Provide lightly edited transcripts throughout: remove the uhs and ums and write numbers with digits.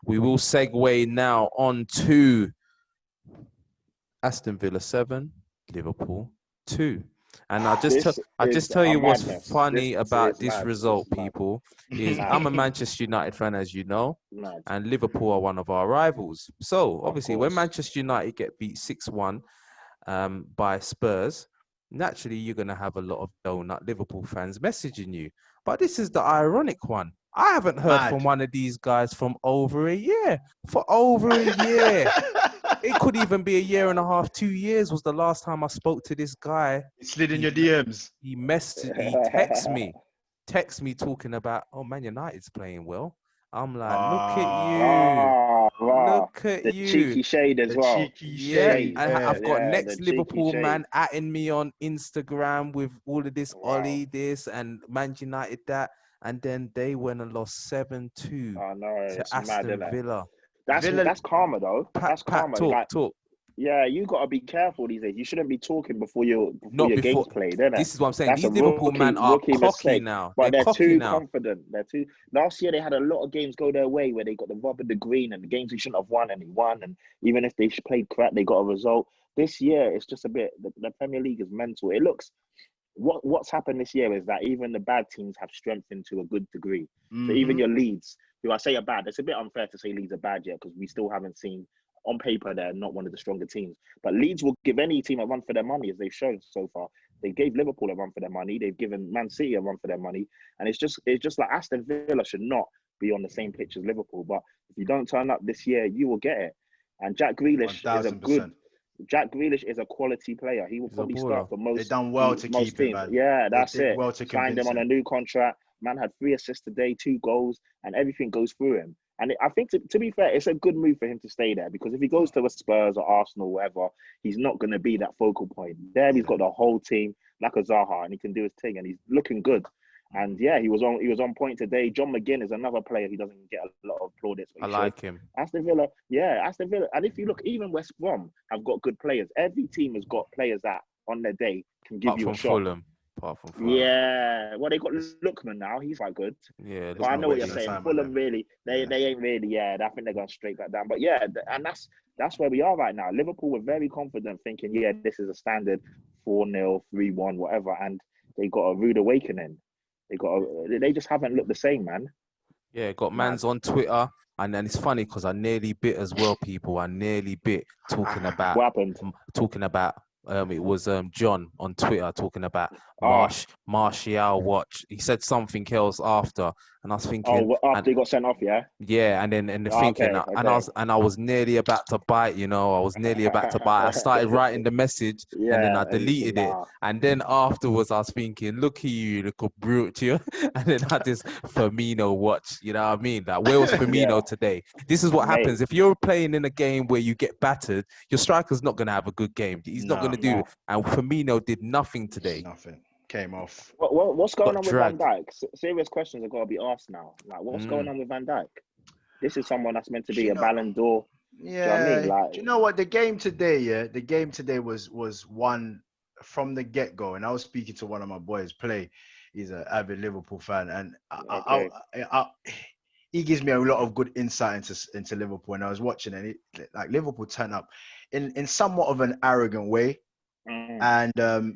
We will segue now on to Aston Villa 7, Liverpool 2. And I just tell you what's madness. funny about this Mad. result, This is mad. people, is Mad. I'm a Manchester United fan, as you know, Mad. and Liverpool are one of our rivals. So Of obviously, when course. Manchester United get beat 6-1 by Spurs, naturally you're gonna have a lot of donut Liverpool fans messaging you. But this is the ironic one. I haven't heard from Mad. one of these guys from over a year. For over a year. It could even be a year and a half, 2 years was the last time I spoke to this guy. It slid in He, your DMs. he texts me talking about, oh, Man United's playing well. I'm like, look at you. Wow. Look at The you. cheeky shade as The well. cheeky Yeah, shade. and Yeah. I've got The next cheeky Liverpool shade. man atting me on Instagram with all of this Wow. Ollie this and Man United that, and then they went and lost 7-2 I know, to it's mad, Aston isn't it? Villa. Villa. That's karma though. That's Pat, karma. Like, talk. yeah, you gotta be careful these days. You shouldn't be talking before your Not before. game's played, innit? This is what I'm saying. That's a These Liverpool men are rookie cocky mistake. now. But They're they're cocky too now. confident. They're too. Last year they had a lot of games go their way where they got the rub and the green, and the games we shouldn't have won, and they won. And even if they played crap, they got a result. This year it's just a bit. The Premier League is mental. It looks. What's happened this year is that even the bad teams have strengthened to a good degree. So even your Leeds, who I say are bad, it's a bit unfair to say Leeds are bad yet because we still haven't seen on paper they're not one of the stronger teams. But Leeds will give any team a run for their money, as they've shown so far. They gave Liverpool a run for their money. They've given Man City a run for their money, and it's just like Aston Villa should not be on the same pitch as Liverpool. But if you don't turn up this year, you will get it. And Jack Grealish is a good. 1000%. Jack Grealish is a quality player. He will probably start for most. They done well to most keep him, teams. man. Yeah, that's They did it. well to Signed him convince on a him. new contract. Man had 3 assists today, 2 goals, and everything goes through him. And I think, to be fair, it's a good move for him to stay there because if he goes to a Spurs or Arsenal or whatever, he's not going to be that focal point. There, he's got the whole team like a Zaha, and he can do his thing, and he's looking good. And yeah, he was on point today. John McGinn is another player who doesn't get a lot of plaudits. I like him. Aston Villa. And if you look, even West Brom have got good players. Every team has got players that on their day can give you a shot. Apart from Fulham. Yeah, well, they got Lookman now. He's quite good. Yeah, but I know what you're saying. Fulham really, they ain't really. Yeah, I think they're going straight back down. But yeah, and that's where we are right now. Liverpool were very confident, thinking, yeah, this is a standard 4-0, 3-1, whatever, and they got a rude awakening. They just haven't looked the same, man. Yeah, got mans on Twitter, and then it's funny because I nearly bit as well, people. I nearly bit talking about what happened. It was John on Twitter talking about Martial watch. He said something else after, and I was thinking, after he got sent off, yeah. Yeah, and then thinking, okay. and I was nearly about to bite. I was nearly about to bite. I started writing the message, and then I deleted it. And then afterwards, I was thinking, look at you, little brute, you. And then I just Firmino watch. You know what I mean? Like, where was Firmino today? This is what happens if you're playing in a game where you get battered. Your striker's not gonna have a good game. He's not gonna do. And Firmino did nothing today. Nothing. Came off. What's going on with Van Dijk? Serious questions have got to be asked now. Like, what's going on with Van Dijk? This is someone that's meant to be a Ballon d'Or. Yeah. Do you know what I mean? Do you know what? The game today was one from the get-go. And I was speaking to one of my boys, Play. He's an avid Liverpool fan. And he gives me a lot of good insight into Liverpool. And I was watching it. Like, Liverpool turn up in somewhat of an arrogant way. And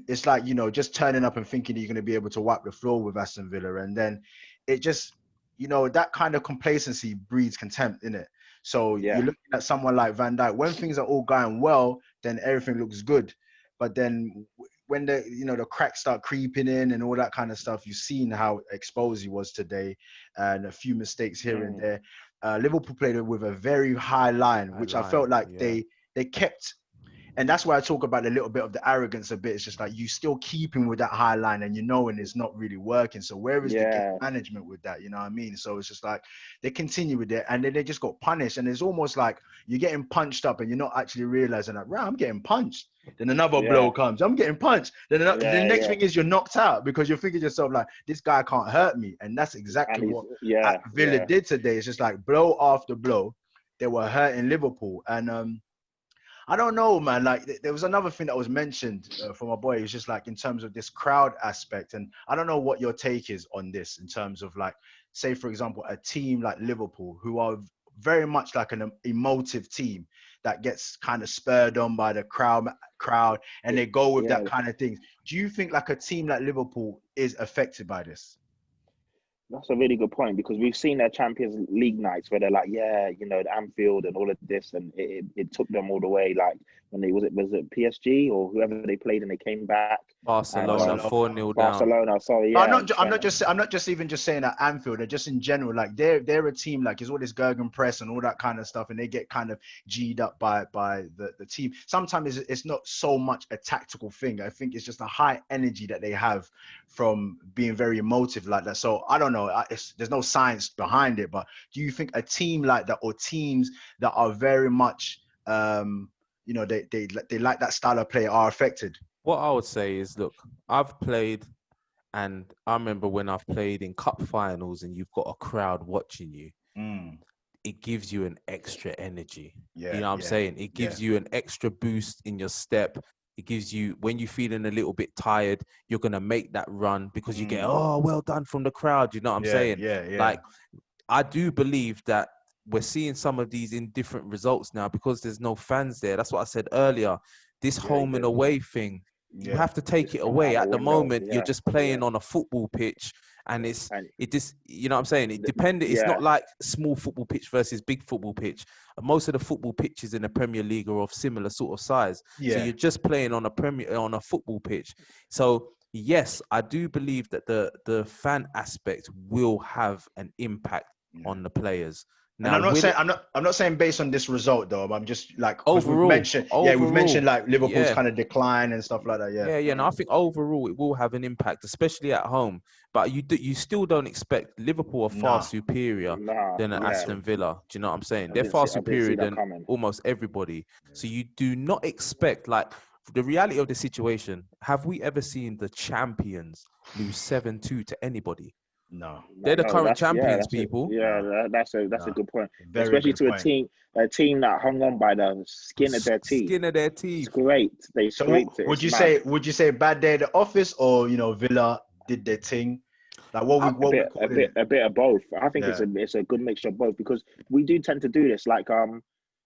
it's like, just turning up and thinking you're going to be able to wipe the floor with Aston Villa. And then it just, that kind of complacency breeds contempt, innit? So you're looking at someone like Van Dijk. When things are all going well, then everything looks good. But then when the cracks start creeping in and all that kind of stuff, you've seen how exposed he was today and a few mistakes here and there. Liverpool played with a very high line, I felt like they kept. And that's why I talk about a little bit of the arrogance a bit. It's just like you still keeping with that high line and and it's not really working. So where is the game management with that? You know what I mean? So it's just like they continue with it and then they just got punished. And it's almost like you're getting punched up and you're not actually realizing that, right, I'm getting punched. Then another blow comes. I'm getting punched. Then the next thing is you're knocked out because you're thinking to yourself like, this guy can't hurt me. And that's exactly what Villa did today. It's just like blow after blow. They were hurting Liverpool. And I don't know, man. Like, there was another thing that was mentioned from my boy. It's just like in terms of this crowd aspect. And I don't know what your take is on this in terms of, like, say, for example, a team like Liverpool who are very much like an emotive team that gets kind of spurred on by the crowd, and they go with that kind of thing. Do you think like a team like Liverpool is affected by this? That's a really good point, because we've seen their Champions League nights where they're like, yeah, you know, the Anfield and all of this, and it took them all the way. Like when they was it PSG or whoever they played, and they came back. Barcelona 4-0 down. Barcelona, sorry, yeah. I'm not just even just saying at Anfield. They're just in general, like they're a team, like it's all this Gergen press and all that kind of stuff, and they get kind of G'd up by the team. Sometimes it's not so much a tactical thing. I think it's just a high energy that they have from being very emotive like that. So I don't know. There's no science behind it, but do you think a team like that, or teams that are very much, you know, they like that style of play, are affected? What I would say is, look, I've played, and I remember when I've played in cup finals and you've got a crowd watching you, it gives you an extra energy. You know what I'm saying? It gives you an extra boost in your step. It gives you, when you're feeling a little bit tired, you're going to make that run because you get, oh, well done from the crowd. You know what I'm saying? Like, I do believe that we're seeing some of these in different results now because there's no fans there. That's what I said earlier. This home and away thing, you have to take it away. At the moment, you're just playing on a football pitch, and it just, you know what I'm saying? It depended. It's not like small football pitch versus big football pitch. Most of the football pitches in the Premier League are of similar sort of size. So you're just playing on a football pitch. So yes, I do believe that the fan aspect will have an impact on the players. Now, and I'm not saying based on this result though. I'm just like, overall, we've mentioned like Liverpool's kind of decline and stuff like that. No, I think overall it will have an impact, especially at home. But you still don't expect Liverpool are far superior than Aston Villa. Do you know what I'm saying? They're far superior than almost everybody. So you do not expect, like, the reality of the situation. Have we ever seen the champions lose 7-2 to anybody? No, they're the current champions, people. That's a good point. Especially to a team that hung on by the skin of their teeth. It's great. They scraped it. Would you say bad day at the office, or, you know, Villa did their thing? Like a bit of both. I think it's a good mixture of both, because we do tend to do this. Like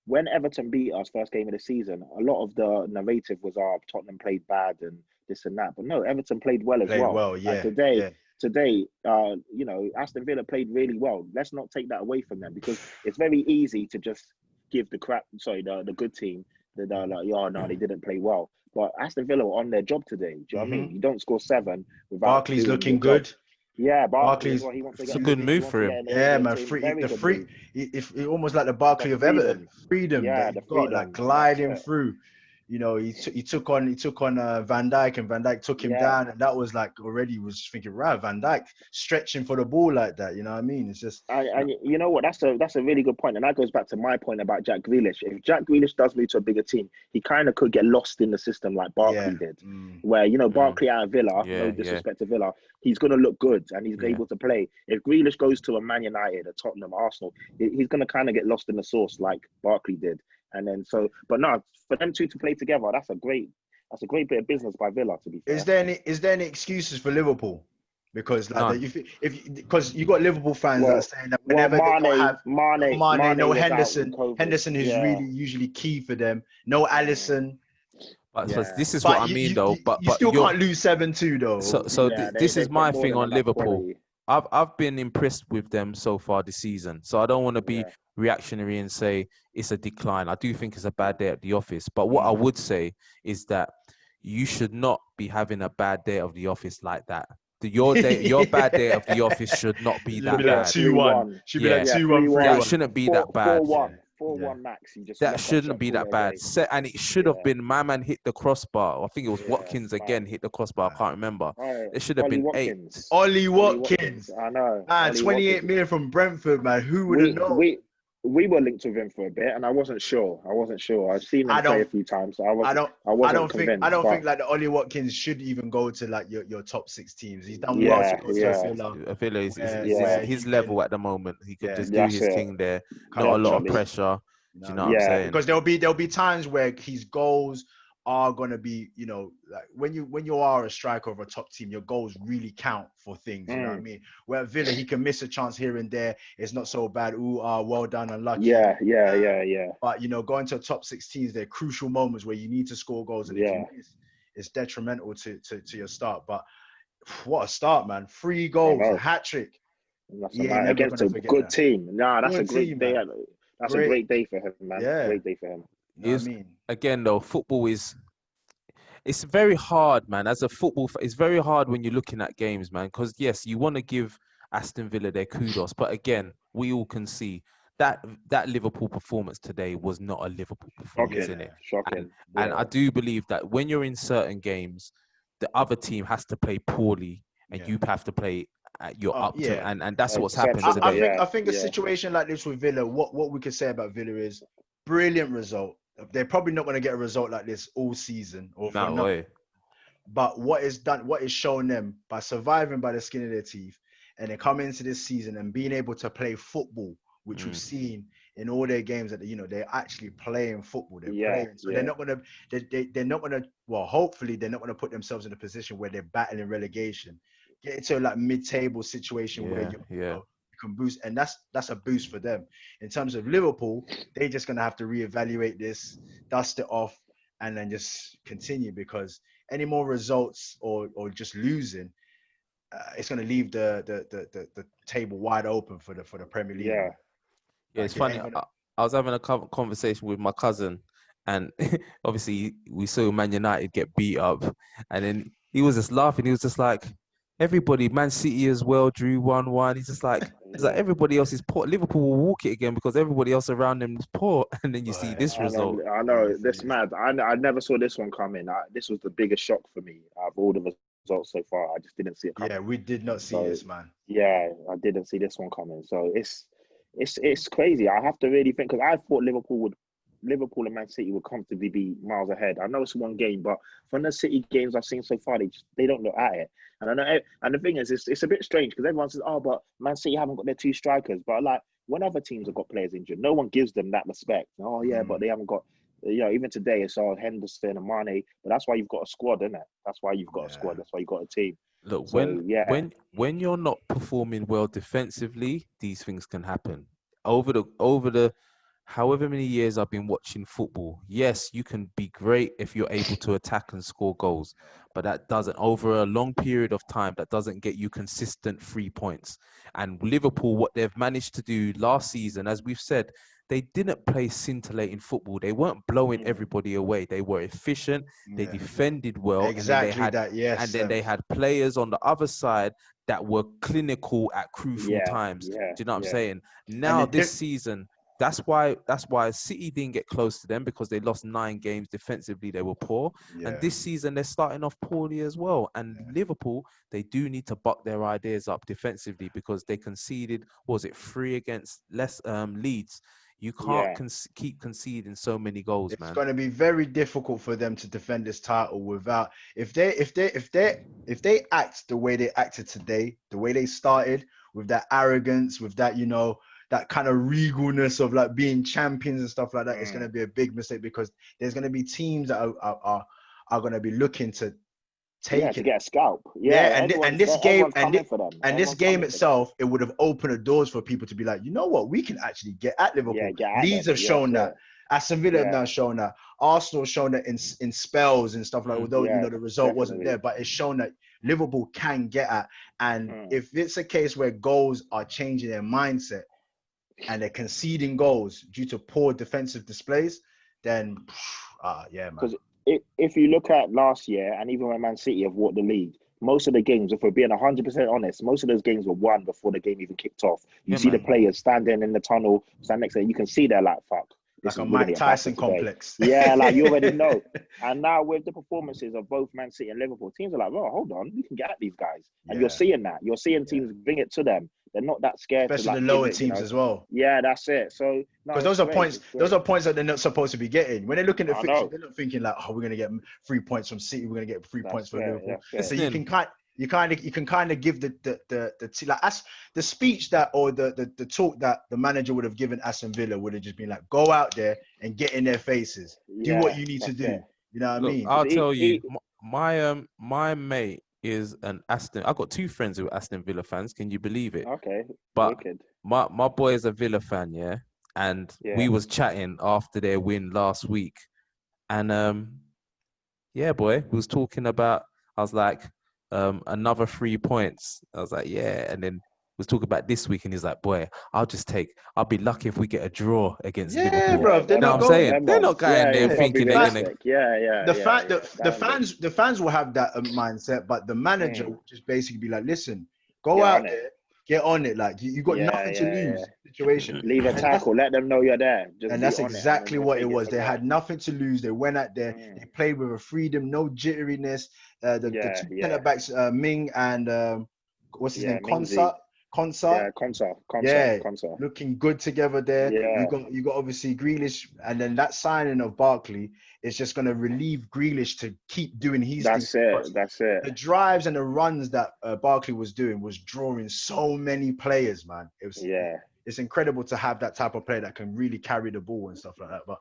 when Everton beat us first game of the season, a lot of the narrative was Tottenham played bad and this and that. But no, Everton played well as well. Today, you know, Aston Villa played really well. Let's not take that away from them, because it's very easy to just give the good team that like, no, they didn't play well. But Aston Villa were on their job today. Do you know what I mean? You don't score 7 without Barkley's looking good. Job. Yeah, Barkley's. It's a good move for him. Yeah, man. It almost like the Barkley of Everton. Freedom. Yeah, the freedom. Like gliding through. You know, he took on Van Dijk, and Van Dijk took him down, and that was like already was thinking, right, Van Dijk stretching for the ball like that. You know what I mean? It's just. And you know what? That's a really good point, and that goes back to my point about Jack Grealish. If Jack Grealish does move to a bigger team, he kind of could get lost in the system like Barkley did, where, you know, Barkley out of Villa, no disrespect to Villa, he's going to look good and he's able to play. If Grealish goes to a Man United, a Tottenham, Arsenal, he's going to kind of get lost in the sauce like Barkley did. And then but no, for them two to play together, that's a great bit of business by Villa, to be fair. Is there any excuses for Liverpool? Because like because you got Liverpool fans that are saying that whenever they don't have Mane, no Henderson is really usually key for them. No Alisson. But this is what I mean, though. But you still can't lose 7-2 though. So this is my thing on Liverpool. I've been impressed with them so far this season. So I don't want to be reactionary and say it's a decline. I do think it's a bad day at the office. But what I would say is that you should not be having a bad day of the office like that. Your bad day of the office should not be that bad. 2-1. Should be like 2-1. That shouldn't be that bad. 4-1 max. That shouldn't be that bad. And it should have been, my man hit the crossbar. I think it was Watkins again hit the crossbar. I can't remember. It should have been Watkins. 8. Ollie Watkins. I know. Man, 28 million from Brentford, man. Who would have known? We were linked with him for a bit, and I wasn't sure. I've seen him play a few times. So I don't think like the Ollie Watkins should even go to like your top 6 teams. He's done well to go to Villa is his level at the moment. He could just do his thing there. Not a lot of pressure. Do you know what I'm saying? Because there'll be times where his goals are going to be, you know, like when you are a striker of a top team, your goals really count for things. You know what I mean? Where at Villa, he can miss a chance here and there. It's not so bad. Ooh, well done, unlucky. Yeah. But, you know, going to top 16s, they're crucial moments where you need to score goals, and if you miss, it's detrimental to your start. But what a start, man. 3 goals, a hat-trick. Against a good team. Nah, that's a great day. That's a great day for him, man. Yeah. Great day for him. You know what I mean? Again, though, football is... It's very hard, man. As a it's very hard when you're looking at games, man. Because, yes, you want to give Aston Villa their kudos. But, again, we all can see that Liverpool performance today was not a Liverpool performance, innit? Shocking. And I do believe that when you're in certain games, the other team has to play poorly and you have to play to, and that's what's happened today. I think a situation like this with Villa, what we could say about Villa is brilliant result. They're probably not going to get a result like this all season or for nothing. But what is shown them by surviving by the skin of their teeth, and they come into this season and being able to play football, which we've seen in all their games, that, you know, they're actually playing football. They're playing. So they're not gonna well, hopefully they're not gonna put themselves in a position where they're battling relegation. Get into like mid-table situation where you can boost, and that's a boost for them. In terms of Liverpool, they're just gonna have to reevaluate this, dust it off, and then just continue, because any more results or just losing, it's gonna leave the table wide open for the Premier League. Yeah, it's funny. I was having a conversation with my cousin, and obviously we saw Man United get beat up, and then he was just laughing. He was just like, everybody, Man City as well, drew 1-1. He's just like, everybody else is poor. Liverpool will walk it again because everybody else around them is poor. And then you see this result. I know, this mad. I never saw this one coming. This was the biggest shock for me out of all the results so far. I just didn't see it coming. Yeah, we did not see this, man. Yeah, I didn't see this one coming. So it's crazy. I have to really think, because I thought Liverpool and Man City would comfortably be miles ahead. I know it's one game, but from the City games I've seen so far, they don't look at it. And I know, and the thing is, it's a bit strange because everyone says, "Oh, but Man City haven't got their 2 strikers." But like, when other teams have got players injured, no one gives them that respect. Oh yeah, but they haven't got. You know, even today it's all Henderson and Mane. But that's why you've got a squad, isn't it? That's why you've got a squad. That's why you've got a team. Look, when you're not performing well defensively, these things can happen. Over the however many years I've been watching football, yes, you can be great if you're able to attack and score goals, but that doesn't, over a long period of time, that doesn't get you consistent 3 points. And Liverpool, what they've managed to do last season, as we've said, they didn't play scintillating football. They weren't blowing everybody away. They were efficient. They defended well. Exactly. And then they had players on the other side that were clinical at crucial times. Do you know what I'm saying? Now this season, that's why City didn't get close to them, because they lost 9 games defensively. They were poor. And this season they're starting off poorly as well. And Liverpool, they do need to buck their ideas up defensively, because they conceded, was it 3 against Leeds? You can't keep conceding so many goals, man. It's going to be very difficult for them to defend this title without, if they act the way they acted today, the way they started, with that arrogance, with that, you know, that kind of regalness of like being champions and stuff like that, it's going to be a big mistake, because there's going to be teams that are going to be looking to take it to get a scalp. And this game itself, it would have opened the doors for people to be like, you know what, we can actually get at Liverpool. Leeds have shown that. Aston Villa have now shown that. Arsenal have shown that in spells and stuff like that, although you know the result wasn't there, but it's shown that Liverpool can get at. And if it's a case where goals are changing their mindset and they're conceding goals due to poor defensive displays, then man. Because if you look at last year, and even when Man City have walked the league, most of the games, if we're being 100% honest, most of those games were won before the game even kicked off. You see the players standing in the tunnel, stand next to it, you can see they're like, fuck. Like a Mike Tyson complex. Yeah, like you already know. And now with the performances of both Man City and Liverpool, teams are like, well, hold on, we can get at these guys. And you're seeing that. You're seeing teams bring it to them. They're not that scared. Especially the lower teams as well. Yeah, that's it. So because those are points that they're not supposed to be getting. When they're looking at fixtures, they're not thinking like, oh, we're gonna get 3 points from City, we're gonna get 3 points from Liverpool. So you can kind of give the like as the speech that, or the talk that the manager would have given Aston Villa would have just been like, go out there and get in their faces, do what you need to do. You know what I Look, mean? I'll tell you, my mate is an Aston. I've got two friends who are Aston Villa fans. Can you believe it? Okay, But wicked. my boy is a Villa fan, yeah. And Yeah. we was chatting after their win last week, and yeah, boy, we was talking about. I was like, another 3 points. I was like, yeah, and then was talking about this week, and he's like, boy, I'll be lucky if we get a draw against Yeah, Liverpool. bro. They're Now not I'm going. saying Them they're not ones. going Yeah, there you're Yeah. probably thinking they're gonna. realistic. Yeah. The fans will have that mindset, but the manager Mm. will just basically be like, listen, go Get out on it. there, get on it. Like you got nothing to Yeah. lose situation. Leave a And that's tackle. Let them know you're there. Just and be that's on it, and then exactly we'll what it take it was. from They there. had nothing to lose. They went out there, Mm. they played with a freedom, no jitteriness. The two Yeah. centre backs, Ming and what's his name? Mingzi. Concert. Yeah, Yeah, Consa. looking good together there. Yeah. You got obviously Grealish, and then that signing of Barkley is just going to relieve Grealish to keep doing his thing. That's it. The drives and the runs that Barkley was doing was drawing so many players, man. It's incredible to have that type of player that can really carry the ball and stuff like that. But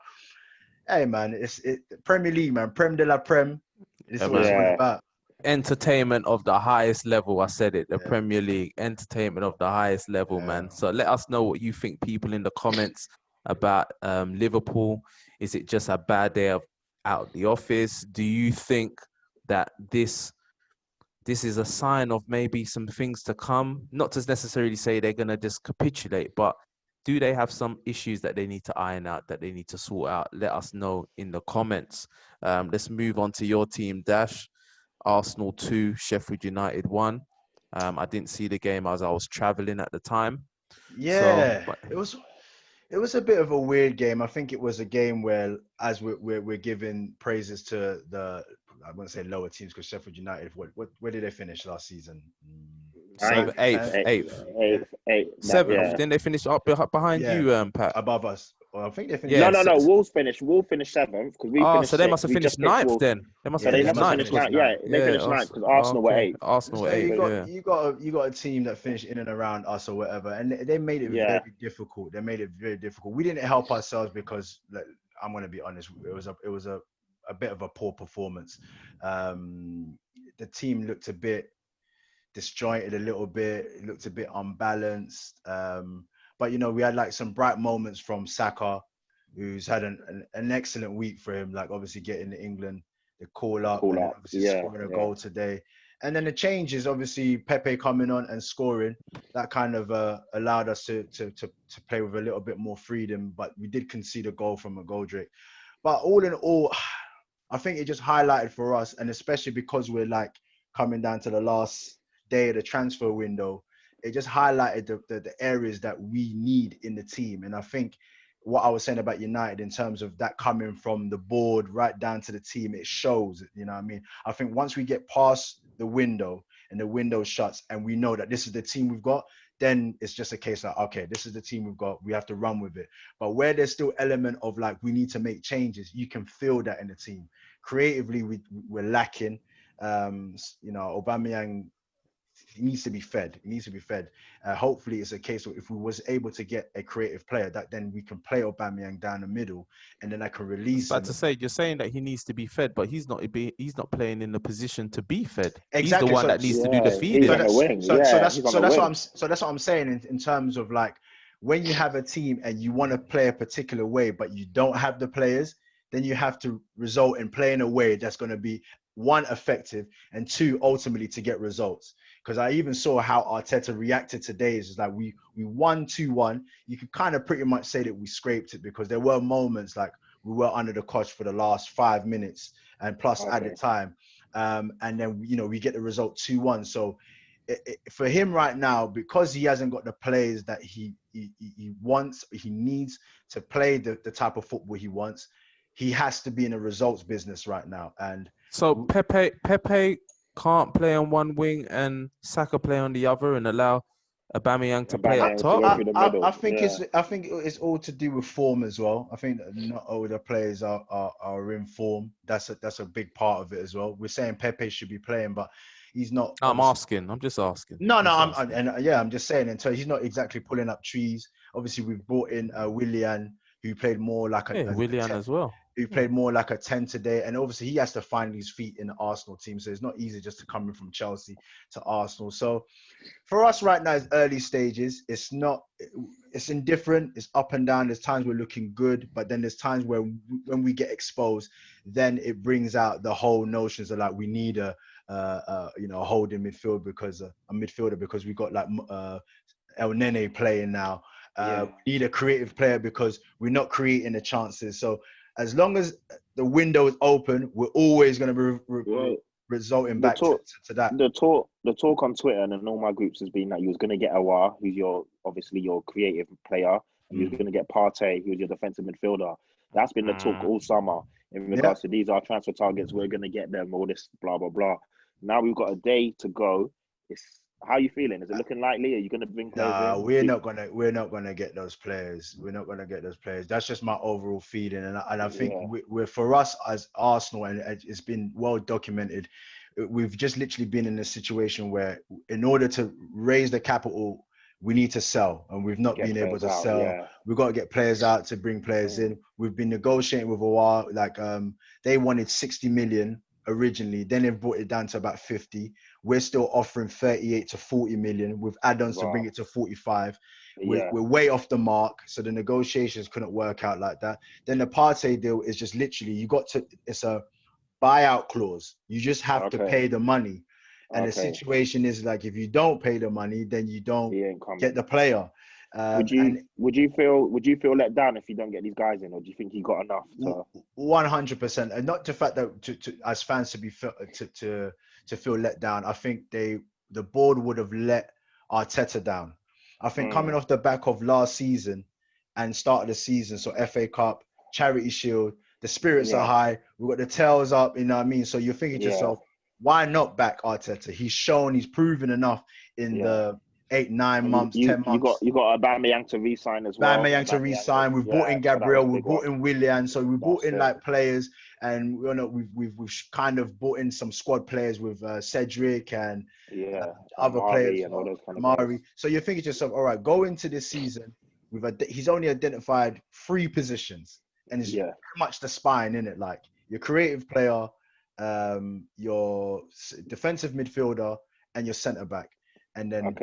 hey, man, it's Premier League, man, Prem de la Prem. This is what it's all about. Entertainment of the highest level. I said it. The Yeah. Premier League, entertainment of the highest level, man. So let us know what you think, people, in the comments about Liverpool. Is it just a bad day out of the office? Do you think that this is a sign of maybe some things to come? Not to necessarily say they're gonna just capitulate, but do they have some issues that they need to iron out, that they need to sort out? Let us know in the comments. Let's move on to your team, Dash. Arsenal 2, Sheffield United 1. I didn't see the game as I was traveling at the time. Yeah, So, it was a bit of a weird game. I think it was a game where, as we're giving praises to the, I wouldn't say lower teams, because Sheffield United, where did they finish last season? Eighth. Seventh. Yeah. Then they finished up behind you, Pat. Above us. Well, I think they finished. Yeah, No. Wolves finished 7th because we finished so they 6th. must have We finished just picked ninth Wolves. then. They must So have they finished must have ninth. finished 9th. Yeah, they finished 9th because Arsenal were 8th. Arsenal were 8th. You got a team that finished in and around us or whatever, and they made it very difficult. They made it very difficult. We didn't help ourselves because, like, I'm going to be honest, it was a bit of a poor performance. The team looked a bit disjointed a little bit. It looked a bit unbalanced. But we had like some bright moments from Saka, who's had an excellent week for him. Like obviously getting to England, the call up, and then obviously scoring a goal today. And then the changes, obviously Pepe coming on and scoring, that kind of allowed us to play with a little bit more freedom. But we did concede a goal from a Goldrick. But all in all, I think it just highlighted for us, and especially because we're like coming down to the last day of the transfer window, it just highlighted the areas that we need in the team. And I think what I was saying about United in terms of that coming from the board right down to the team, it shows, you know what I mean? I think once we get past the window and the window shuts and we know that this is the team we've got, then it's just a case of, okay, this is the team we've got. We have to run with it. But where there's still element of like, we need to make changes, you can feel that in the team. Creatively, we're lacking. Aubameyang, he needs to be fed. Hopefully, it's a case of if we was able to get a creative player, that then we can play Aubameyang down the middle, and then I can release him. To say, you're saying that he needs to be fed, but he's not playing in the position to be fed. Exactly. He's the one that needs to do the feeding. So that's what I'm saying in terms of like, when you have a team and you want to play a particular way, but you don't have the players, then you have to result in playing a way that's going to be, one, effective, and two, ultimately to get results. Because I even saw how Arteta reacted today. It's like we won 2-1. You could kind of pretty much say that we scraped it, because there were moments like we were under the cosh for the last 5 minutes and plus added time. And then, we get the result 2-1. So for him right now, because he hasn't got the players that he wants, he needs to play the type of football he wants, he has to be in a results business right now. And so Pepe can't play on one wing and Saka play on the other and allow Aubameyang to play up top. I think it's all to do with form as well. I think that not all the players are in form. That's a big part of it as well. We're saying Pepe should be playing, but he's not. I'm just asking. No, I'm just saying. And so he's not exactly pulling up trees. Obviously, we've brought in Willian, who played more like Willian as well. he played more like a 10 today, and obviously he has to find his feet in the Arsenal team, so it's not easy just to come in from Chelsea to Arsenal. So for us right now, it's early stages. It's indifferent. It's up and down. There's times we're looking good, but then there's times where when we get exposed, then it brings out the whole notions of like we need a holding midfield because a midfielder because we got like El Nene playing now. We need a creative player because we're not creating the chances. So as long as the window is open, we're always going to be resulting back to that. The talk on Twitter and in all my groups has been that you was going to get Aouar, who's obviously your creative player, and you was going to get Partey, who's your defensive midfielder. That's been the talk all summer in regards to these are transfer targets. We're going to get them, all this blah blah blah. Now we've got a day to go. How are you feeling? Is it looking likely? Are you going to bring players in? We're not gonna get those players. We're not gonna get those players. That's just my overall feeling, and I think we're for us as Arsenal, and it's been well documented. We've just literally been in a situation where, in order to raise the capital, we need to sell, and we've not been able to sell. Yeah. We've got to get players out to bring players in. We've been negotiating with a while. Like they wanted 60 million originally, then they've brought it down to about 50. We're still offering 38 to 40 million with add-ons to bring it to 45. We're way off the mark, so the negotiations couldn't work out like that. Then the Partey deal is just literally it's a buyout clause. You just have to pay the money, and the situation is like if you don't pay the money, then you don't get the player. Would you feel let down if you don't get these guys in, or do you think you got enough? 100%, and not the fact that to as fans to feel let down. I think the board would have let Arteta down. I think coming off the back of last season and start of the season, so FA Cup, Charity Shield, the spirits are high. We've got the tails up, you know what I mean? So you're thinking to yourself, why not back Arteta? He's proven enough in the 8, 9 months, 10 months. You got Aubameyang to re-sign as well. Aubameyang to re-sign. We've brought in Gabriel. We've brought in Willian. So we brought in like players, and we've kind of brought in some squad players with Cedric and other players and all those kind of Mari. So you're thinking to yourself, all right, go into this season. He's only identified 3 positions, and it's pretty much the spine in it. Like your creative player, your defensive midfielder, and your centre back. And then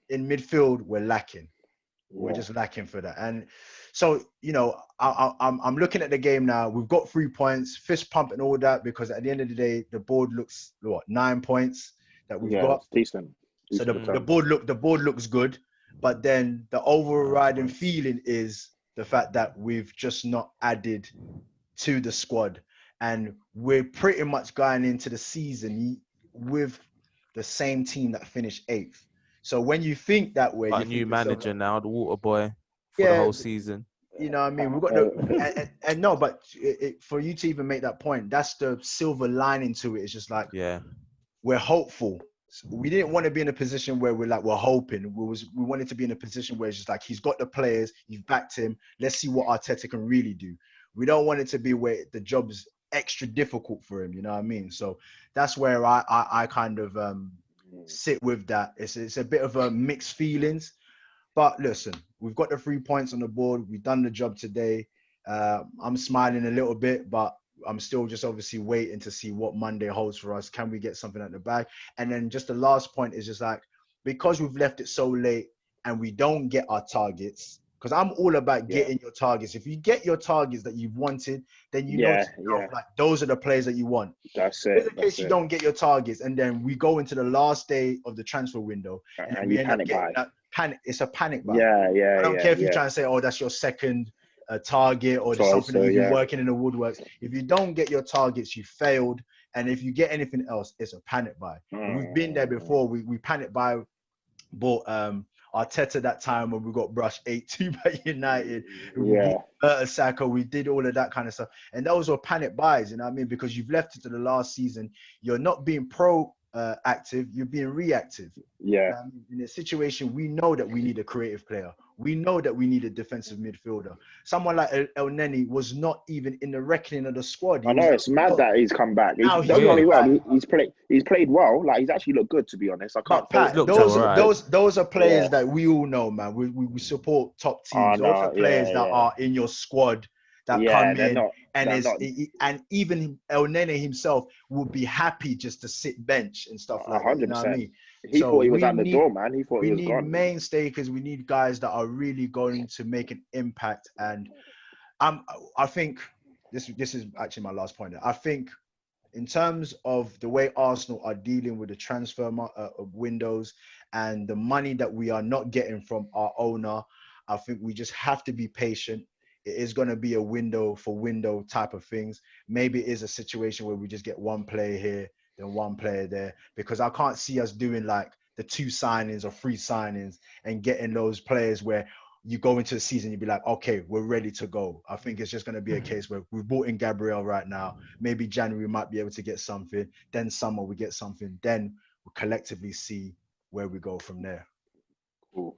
in midfield, we're lacking. We're just lacking for that. And so, I'm looking at the game now. We've got 3 points, fist pump and all that, because at the end of the day, the board looks 9 points that we've got. Decent. So the board looks good, but then the overriding feeling is the fact that we've just not added to the squad, and we're pretty much going into the season with the same team that finished 8th. So when you think that way, a new manager now, the water boy for the whole season. You know what I mean? We've got but for you to even make that point, that's the silver lining to it. It's just like we're hopeful. We didn't want to be in a position where we're hoping. We wanted to be in a position where it's just like he's got the players, you've backed him. Let's see what Arteta can really do. We don't want it to be where the job's extra difficult for him, you know what I mean? So that's where I kind of sit with that. It's a bit of a mixed feelings, but listen, we've got the 3 points on the board. We've done the job today. I'm smiling a little bit, but I'm still just obviously waiting to see what Monday holds for us. Can we get something at the back? And then just the last point is just like, because we've left it so late and we don't get our targets, because I'm all about getting your targets. If you get your targets that you've wanted, then like those are the players that you want. That's it. In case you don't get your targets, and then we go into the last day of the transfer window, and we end up getting that panic. It's a panic buy. I don't care if you're trying to say, oh, that's your second target, or just something that you've been working in the woodworks. If you don't get your targets, you failed. And if you get anything else, it's a panic buy. We've been there before. We panic buy, bought Arteta that time when we got brushed 8-2 by United. Saka, we did all of that kind of stuff. And those were panic buys, you know what I mean? Because you've left it to the last season. You're not being active, you're being reactive. In a situation, we know that we need a creative player. We know that we need a defensive midfielder. Someone like El Neni was not even in the reckoning of the squad. I know, it's mad that he's come back. He's played well. Like, he's actually looked good, to be honest. I can't. Those are players that we all know, man. We support top teams. Those are players that are in your squad that come they're in, not. and They're not. and even El Nene himself would be happy just to sit bench and stuff like that. You know what I 100%. mean? He So thought he was we out the need door, man. He thought he was gone. mainstays. We need guys that are really going to make an impact. And I think this is actually my last point. I think in terms of the way Arsenal are dealing with the transfer windows and the money that we are not getting from our owner, I think we just have to be patient. It is going to be a window for window type of things. Maybe it is a situation where we just get one player here, then one player there, because I can't see us doing like the 2 signings or 3 signings and getting those players where you go into the season, you'd be like, okay, we're ready to go. I think it's just going to be a case where we've brought in Gabriel right now. Maybe January we might be able to get something. Then summer we get something. Then we'll collectively see where we go from there. Cool.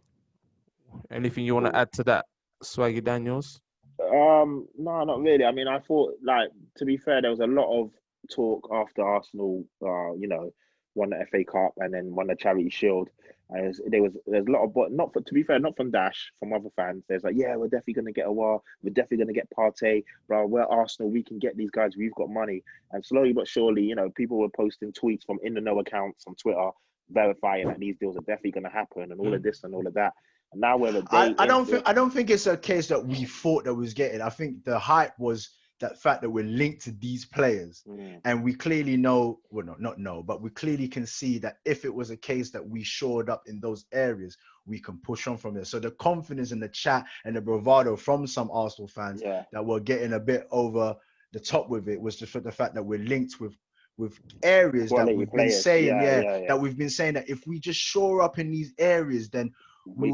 Anything you want to add to that, Swaggy Daniels? No, not really. I mean, I thought, like, to be fair, there was a lot of talk after Arsenal, won the FA Cup and then won the Charity Shield. There's a lot of, but not for, to be fair, not from Dash, from other fans. There's like, yeah, we're definitely gonna get Awar, we're definitely gonna get Partey, bro. We're Arsenal, we can get these guys. We've got money, and slowly but surely, people were posting tweets from in the know accounts on Twitter verifying that these deals are definitely gonna happen and all of this and all of that. And now we're a day. I don't think it's a case that we thought that we was getting. I think the hype was that fact that we're linked to these players, and we clearly know, well, not know, but we clearly can see that if it was a case that we shored up in those areas, we can push on from there. So the confidence in the chat and the bravado from some Arsenal fans that were getting a bit over the top with it was just for the fact that we're linked with areas quality that we've players. been saying, that we've been saying that if we just shore up in these areas, then we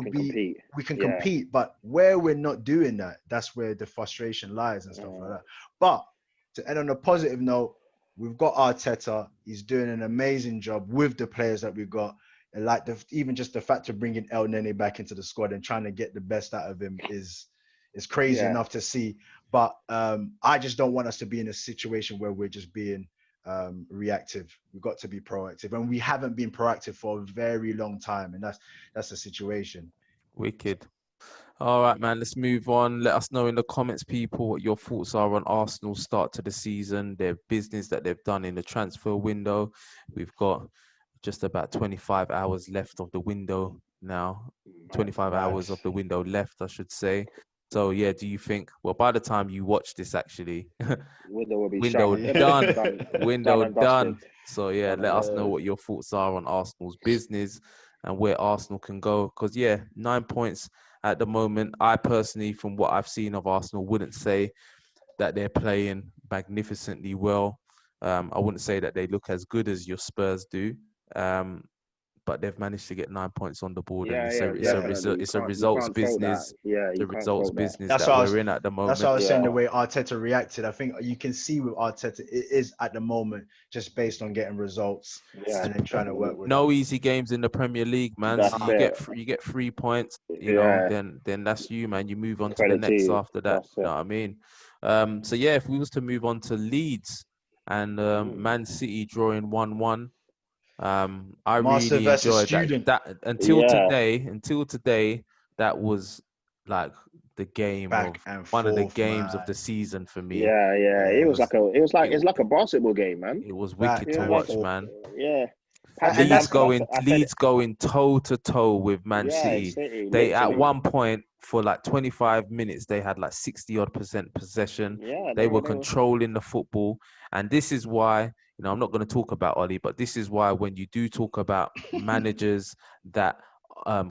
can compete. But where we're not doing that, that's where the frustration lies and stuff like that. But to end on a positive note, we've got Arteta. He's doing an amazing job with the players that we've got. And like even just the fact of bringing El Nene back into the squad and trying to get the best out of him is crazy enough to see. But I just don't want us to be in a situation where we're just being reactive. We've got to be proactive, and we haven't been proactive for a very long time, and that's the situation. Wicked. All right, man, let's move on. Let us know in the comments, people, what your thoughts are on Arsenal's start to the season, their business that they've done in the transfer window. We've got just about 25 hours left of the window now. 25 hours of the window left, I should say. So, yeah, do you think, well, by the time you watch this, actually, window will be window done. So, yeah, let us know what your thoughts are on Arsenal's business and where Arsenal can go. Because, 9 points at the moment. I personally, from what I've seen of Arsenal, wouldn't say that they're playing magnificently well. I wouldn't say that they look as good as your Spurs do. But they've managed to get 9 points on the board, and it's a results business. The results business that we're in at the moment. That's what I was saying. The way Arteta reacted, I think you can see with Arteta, it is at the moment just based on getting results and then trying to work with. No easy games in the Premier League, man. So you get 3 points. Then that's you, man. You move on to the next after that. You know what I mean? So if we was to move on to Leeds and Man City drawing 1-1. I Master really enjoyed that until today. That was like the game one of the games of the season for me. It's like a basketball game, man. It was wicked to watch, man. And Leeds going toe to toe with Man City. They at one point for like 25 minutes they had like 60% possession. They were controlling the football, and this is why, I'm not going to talk about Oli, but this is why when you do talk about managers that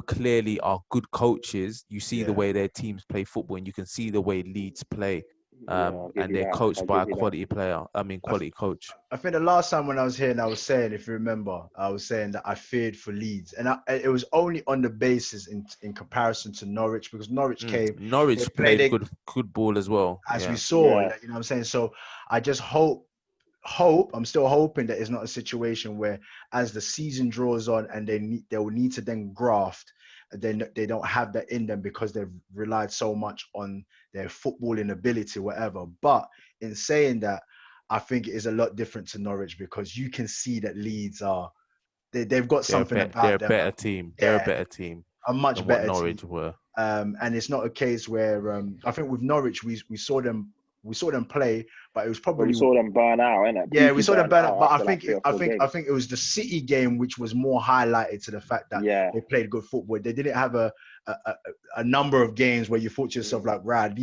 clearly are good coaches, you see the way their teams play football, and you can see the way Leeds play. And they're coached by a quality coach. I think the last time when I was here and I was saying, if you remember, I was saying that I feared for Leeds. And it was only on the basis in comparison to Norwich, because Norwich came. Norwich played good ball as well. As we saw, you know what I'm saying? So I just hope, I'm still hoping that it's not a situation where as the season draws on and they will need to then graft, then they don't have that in them because they've relied so much on their footballing ability, whatever. But in saying that, I think it is a lot different to Norwich, because you can see that Leeds they've got something about them. They're a better team. They're a better team. A much better Norwich team. were. And it's not a case where I think with Norwich we saw them play, but it was But we probably saw them burn out, innit? yeah, we Pookie saw them burn out. But I after like think 3 or 4 I games. think it was the City game which was more highlighted to the fact that they played good football. They didn't have a number of games where you thought to yourself like, "Right,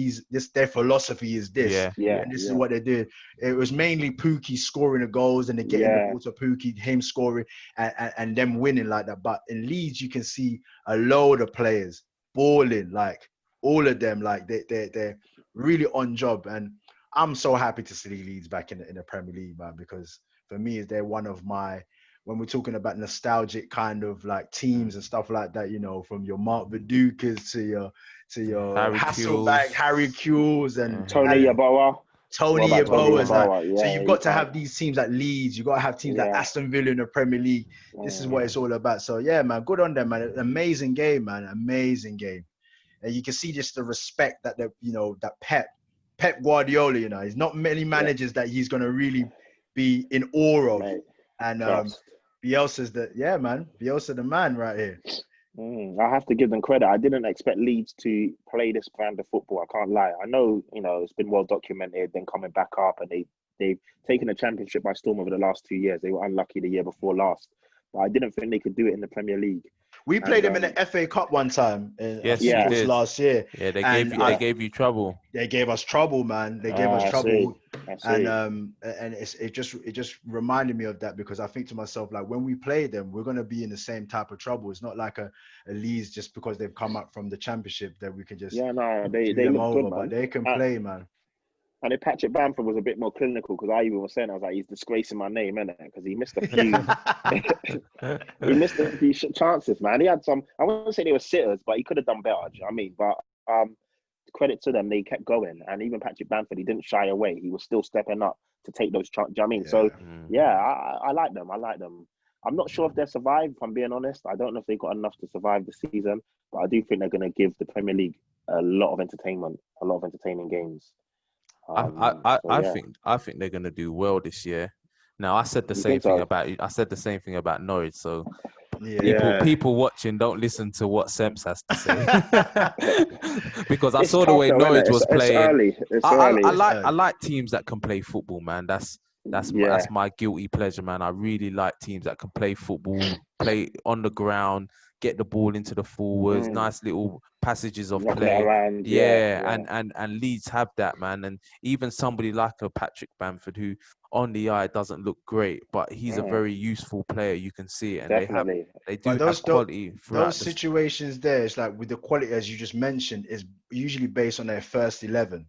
their philosophy is this, and this is what they did." It was mainly Pookie scoring the goals and then getting the ball to Pookie, him scoring and them winning like that. But in Leeds, you can see a load of players balling, like all of them, like they're really on job. And I'm so happy to see Leeds back in the Premier League, man, because for me, they're one of my, when we're talking about nostalgic kind of like teams and stuff like that, you know, from your Mark Vidukas to your Harry Hasselbank, Kewells. Harry Kewells and Tony Yeboah. Tony Yeboah's like, so Yeah, you've got to have these teams like Leeds, you've got to have teams like Aston Villa in the Premier League. This is what it's all about. So yeah, man, good on them, man. Amazing game, man. Amazing game. And you can see just the respect that that Pep Guardiola, there's not many managers that he's gonna really be in awe of. Mate, and Bielsa's Bielsa the man right here. I have to give them credit. I didn't expect Leeds to play this brand of football. I can't lie. I know, it's been well documented, then coming back up, and they've taken the championship by storm over the last 2 years. They were unlucky the year before last, but I didn't think they could do it in the Premier League. We played them in the FA Cup one time. Yes, it was last year. Yeah, they gave you trouble. They gave us trouble, man. They gave us trouble. I see. And it just reminded me of that, because I think to myself, like, when we play them, we're gonna be in the same type of trouble. It's not like a Leeds just because they've come up from the championship that we can just they them look over, good, man. but they can play, man. And if Patrick Bamford was a bit more clinical, because I even was saying, I was like, he's disgracing my name, innit? Because he missed a few, he missed a few chances, man. He had some, I wouldn't say they were sitters, but he could have done better. Do you know what I mean? But credit to them, they kept going. And even Patrick Bamford, he didn't shy away. He was still stepping up to take those chances. Do you know what I mean? So, I like them. I like them. I'm not sure if they'll survive, if I'm being honest. I don't know if they've got enough to survive the season, but I do think they're going to give the Premier League a lot of entertainment, a lot of entertaining games. I think they're gonna do well this year. Now I said the same thing about Norwich. So people watching, don't listen to what Semps has to say, because I saw the way Norwich was playing. It's early. I like teams that can play football, man. That's my guilty pleasure, man. I really like teams that can play football, play on the ground, get the ball into the forwards, nice little passages of play. And Leeds have that, man. And even somebody like a Patrick Bamford, who on the eye doesn't look great, but he's a very useful player. You can see it, and they do have quality. Those situations there, it's like with the quality, as you just mentioned, is usually based on their first 11.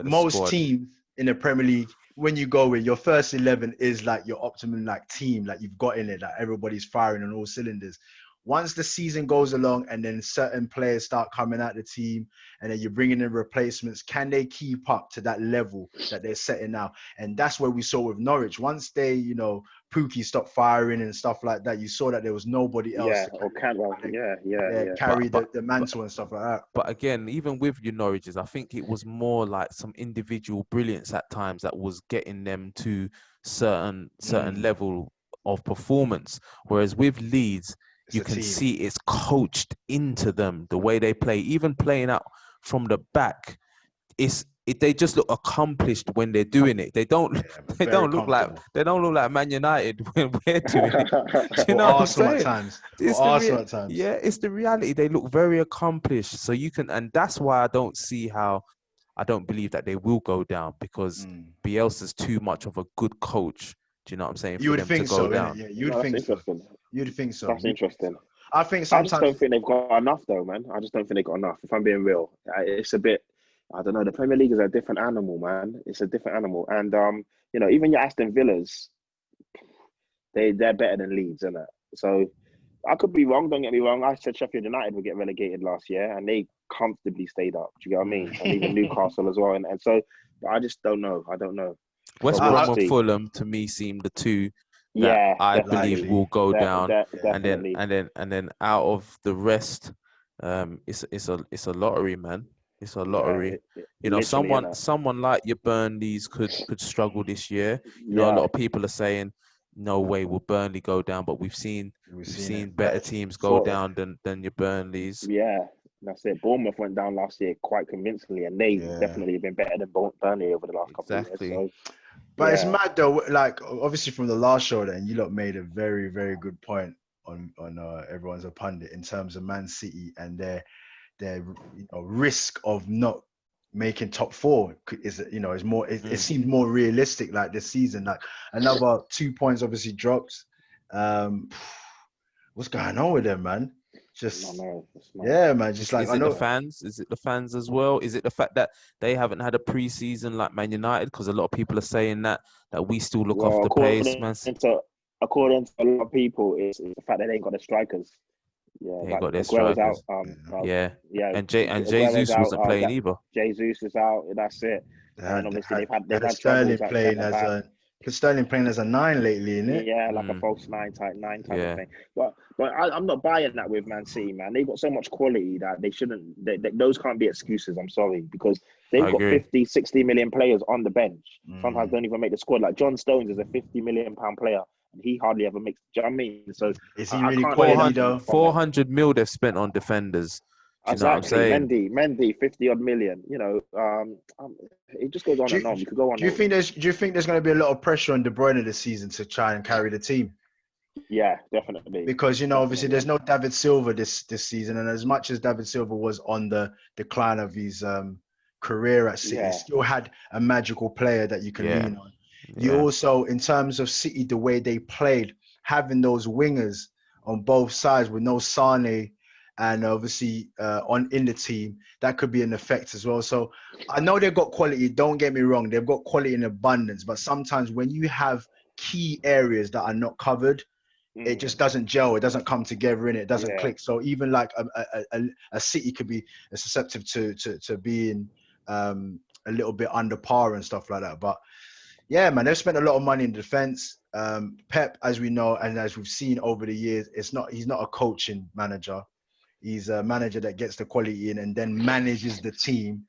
Most teams in the Premier League, when you go in, your first 11 is like your optimum like team, like you've got in it, like everybody's firing on all cylinders. Once the season goes along and then certain players start coming out the team and then you're bringing in replacements, can they keep up to that level that they're setting now? And that's where we saw with Norwich. Once they, Pookie stopped firing and stuff like that, you saw that there was nobody else carry the mantle and stuff like that. But again, even with your Norwiches, I think it was more like some individual brilliance at times that was getting them to certain level of performance. Whereas with Leeds, you can see it's coached into them, the way they play, even playing out from the back. They just look accomplished when they're doing it. They don't look like Man United when we're doing it. You know what I'm saying? At times. Yeah, it's the reality. They look very accomplished. So you can, and that's why I don't believe that they will go down, because Bielsa's too much of a good coach. Do you know what I'm saying? You would think so, down. Yeah, you'd think so. You'd think so. That's interesting. I think sometimes I just don't think they've got enough, though, man. I just don't think they've got enough. If I'm being real, it's a bit. I don't know. The Premier League is a different animal, man. It's a different animal, and even your Aston Villas, they're better than Leeds, isn't it? So I could be wrong. Don't get me wrong. I said Sheffield United would get relegated last year, and they comfortably stayed up. Do you get what I mean? And even Newcastle as well. And so I just don't know. I don't know. West Brom and Fulham to me seem the two that I believe will go down, and then out of the rest, it's a lottery, man. It's a lottery. Someone like your Burnleys could struggle this year. A lot of people are saying no way will Burnley go down, but we've seen We've seen better teams go down than your Burnleys. Yeah, that's it. Bournemouth went down last year quite convincingly, and they definitely have been better than Burnley over the last couple of years. So, but it's mad though. Like obviously from the last show, then you lot made a very, very good point on everyone's a pundit in terms of Man City and their risk of not making top four is more. It seemed more realistic like this season. Like another 2 points obviously dropped. What's going on with them, man? Just man. Just like is it the fans? Is it the fans as well? Is it the fact that they haven't had a pre-season like Man United? Because a lot of people are saying that we still look off the pace, man. According to a lot of people, it's the fact that they ain't got the strikers. Yeah, they ain't got their strikers. And Jesus wasn't playing either. Jesus is out. That's it. And obviously they've had Sterling playing as a 9 lately, isn't it? Yeah, like a false nine type of thing. But I'm not buying that with Man City, man. They've got so much quality that they shouldn't. Those can't be excuses. I'm sorry, because they've got 50, 60 million players on the bench. Sometimes don't even make the squad. Like John Stones is a 50 million pound player, and he hardly ever makes. Do you know what I mean? So is he really quality though? 400 mil they've spent on defenders. Exactly, Mendy, 50 odd million. It just goes on and on. You could go on. Do you think there's going to be a lot of pressure on De Bruyne this season to try and carry the team? Yeah, definitely. Because obviously there's no David Silva this season, and as much as David Silva was on the decline of his career at City, he still had a magical player that you can lean on. You also, in terms of City, the way they played, having those wingers on both sides with no Sane. And obviously in the team, that could be an effect as well. So I know they've got quality. Don't get me wrong. They've got quality in abundance. But sometimes when you have key areas that are not covered, it just doesn't gel. It doesn't come together in it. It doesn't click. So even like a City could be susceptible to being a little bit under par and stuff like that. But yeah, man, they've spent a lot of money in defense. Pep, as we know, and as we've seen over the years, he's not a coaching manager. He's a manager that gets the quality in and then manages the team.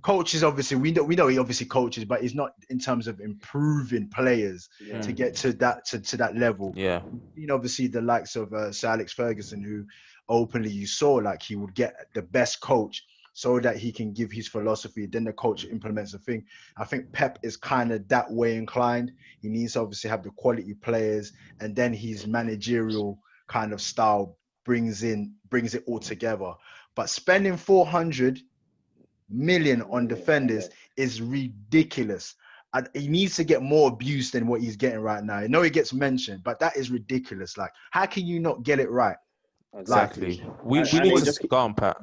Coaches, obviously, we know he obviously coaches, but he's not in terms of improving players to get to that level. Yeah. Obviously, the likes of Sir Alex Ferguson, who openly you saw like he would get the best coach so that he can give his philosophy. Then the coach implements the thing. I think Pep is kind of that way inclined. He needs to obviously have the quality players, and then his managerial kind of style brings it all together. But spending 400 million on defenders is ridiculous. And he needs to get more abuse than what he's getting right now. I know he gets mentioned, but that is ridiculous. Like, how can you not get it right? Exactly. We need to go on, Pat.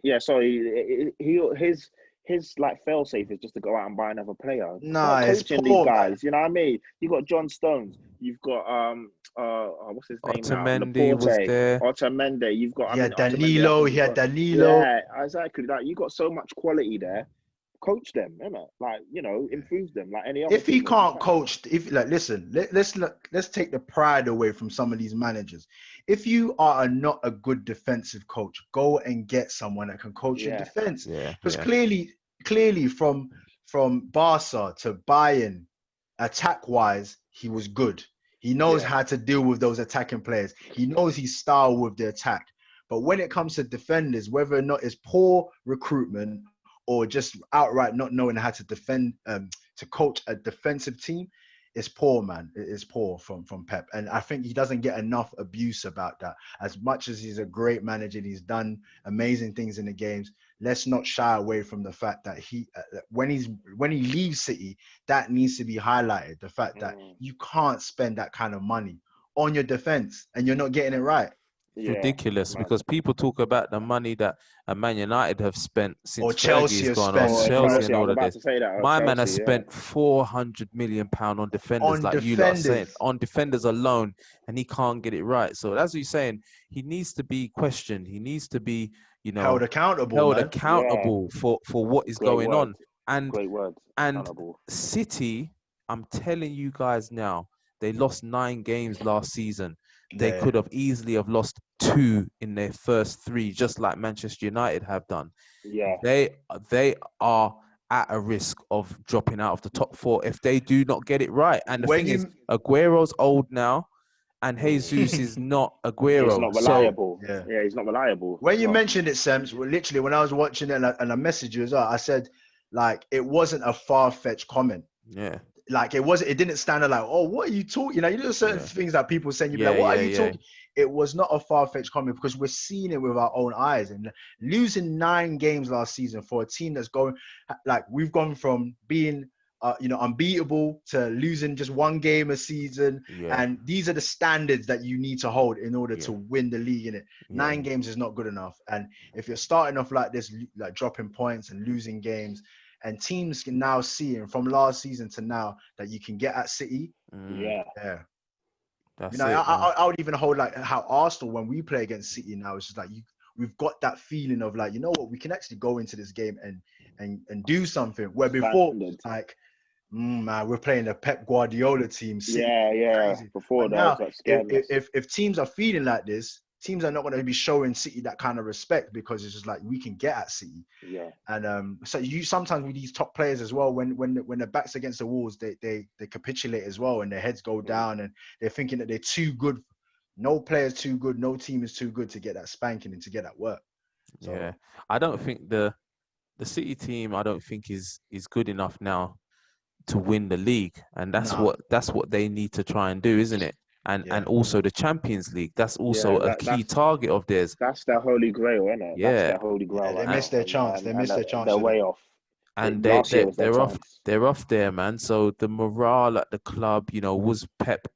Yeah, sorry. His like fail safe is just to go out and buy another player. Nah, it's coaching these guys. Man. You know what I mean? You got John Stones. You've got what's his name Otamendi was there. Otamendi. You've got Danilo. He had Danilo. Yeah, exactly. Like you got so much quality there. Coach them, innit? Like improve them. Like any other. If he can't coach, listen, let's take the pride away from some of these managers. If you are not a good defensive coach, go and get someone that can coach your defense. Because clearly from Barca to Bayern, attack-wise, he was good. He knows how to deal with those attacking players. He knows his style with the attack. But when it comes to defenders, whether or not it's poor recruitment or just outright not knowing how to defend, to coach a defensive team, it's poor, man. It's poor from Pep. And I think he doesn't get enough abuse about that. As much as he's a great manager and he's done amazing things in the games, let's not shy away from the fact that when he leaves City, that needs to be highlighted. The fact that you can't spend that kind of money on your defense and you're not getting it right. Ridiculous, because people talk about the money that Man United have spent since Chelsea has gone spent. on. Chelsea and all of this. My man has Chelsea, spent 400 million pound on defenders, you lot saying, on defenders alone, and he can't get it right. So that's what he's saying. He needs to be questioned. He needs to be, held accountable for what is going on. And great word. And City, I'm telling you guys now, they lost 9 games last season. They could have easily have lost 2 in their first 3, just like Manchester United have done. Yeah, they are at a risk of dropping out of the top 4 if they do not get it right. And the thing is, Aguero's old now. and Jesus is not He's Aguero. not So reliable. Yeah, he's not reliable. When as you well. mentioned it, Semps, literally when I was watching it and I messaged you as well, I said like it wasn't a far-fetched comment. yeah, Like it didn't stand out like, oh, what are you talking? You know, there's certain yeah, things that people say, you'd be yeah, like, what yeah, are you yeah, talking? It was not a far-fetched comment because we're seeing it with our own eyes. And losing 9 games last season for a team that's going, like we've gone from being unbeatable to losing just 1 game a season. yeah, And these are the standards that you need to hold in order to yeah, win the league in it. yeah, 9 games is not good enough. And if you're starting off like this, like dropping points and losing games, and teams can now see, and from last season to now, that you can get at City. Yeah. Yeah. That's I, it, man. I would even hold like how Arsenal, when we play against City now, it's just like we've got that feeling of like, you know what, we can actually go into this game and do something. Where before, like, man, we're playing a Pep Guardiola team. City, Yeah. crazy. Before But that, now, was like if teams are feeling like this, teams are not going to be showing City that kind of respect because it's just like we can get at City. Yeah. And so you sometimes with these top players as well, when their backs against the walls, they capitulate as well, and their heads go down, and they're thinking that they're too good. No player's too good. No team is too good to get that spanking and to get that work. So, Yeah, I don't think the City team, I don't think is good enough now to win the league, and that's nah, what they need to try and do, isn't it? And yeah. also the Champions League, that's also Yeah, a key target of theirs. that's their holy grail, isn't it? That's Yeah, their holy grail They right and missed now. their chance. They missed their chance They're with it. way off. and Last year was their chance. they're off there, man. So the morale at the club, was Pep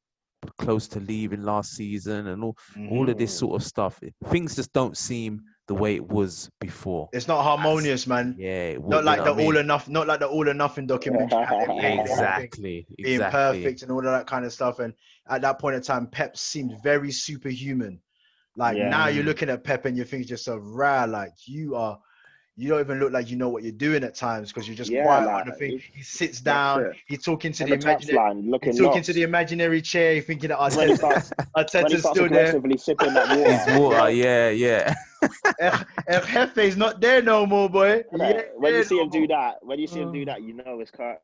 close to leaving last season, and all of this Mm. sort of stuff. Things just don't seem the way it was before. It's not harmonious, man. Yeah, Not you like know what I mean? not like the All or Nothing documentary had them painting everything Exactly, being exactly. perfect and all of that kind of stuff. And at that point in time, Pep seemed very superhuman. Like Yeah. now you're looking at Pep and you think to yourself, rah, like you don't even look like you know what you're doing at times because you're just Yeah, quiet on like the thing. He sits that's down, it. he's talking to On the the touchline, he's looking talking to lost. the imaginary chair, thinking that When he starts Arteta's still there. aggressively sipping that His water. water, yeah. El Jefe's not there no more, boy. He ain't When you there see no him do more. that, you know it's curtain.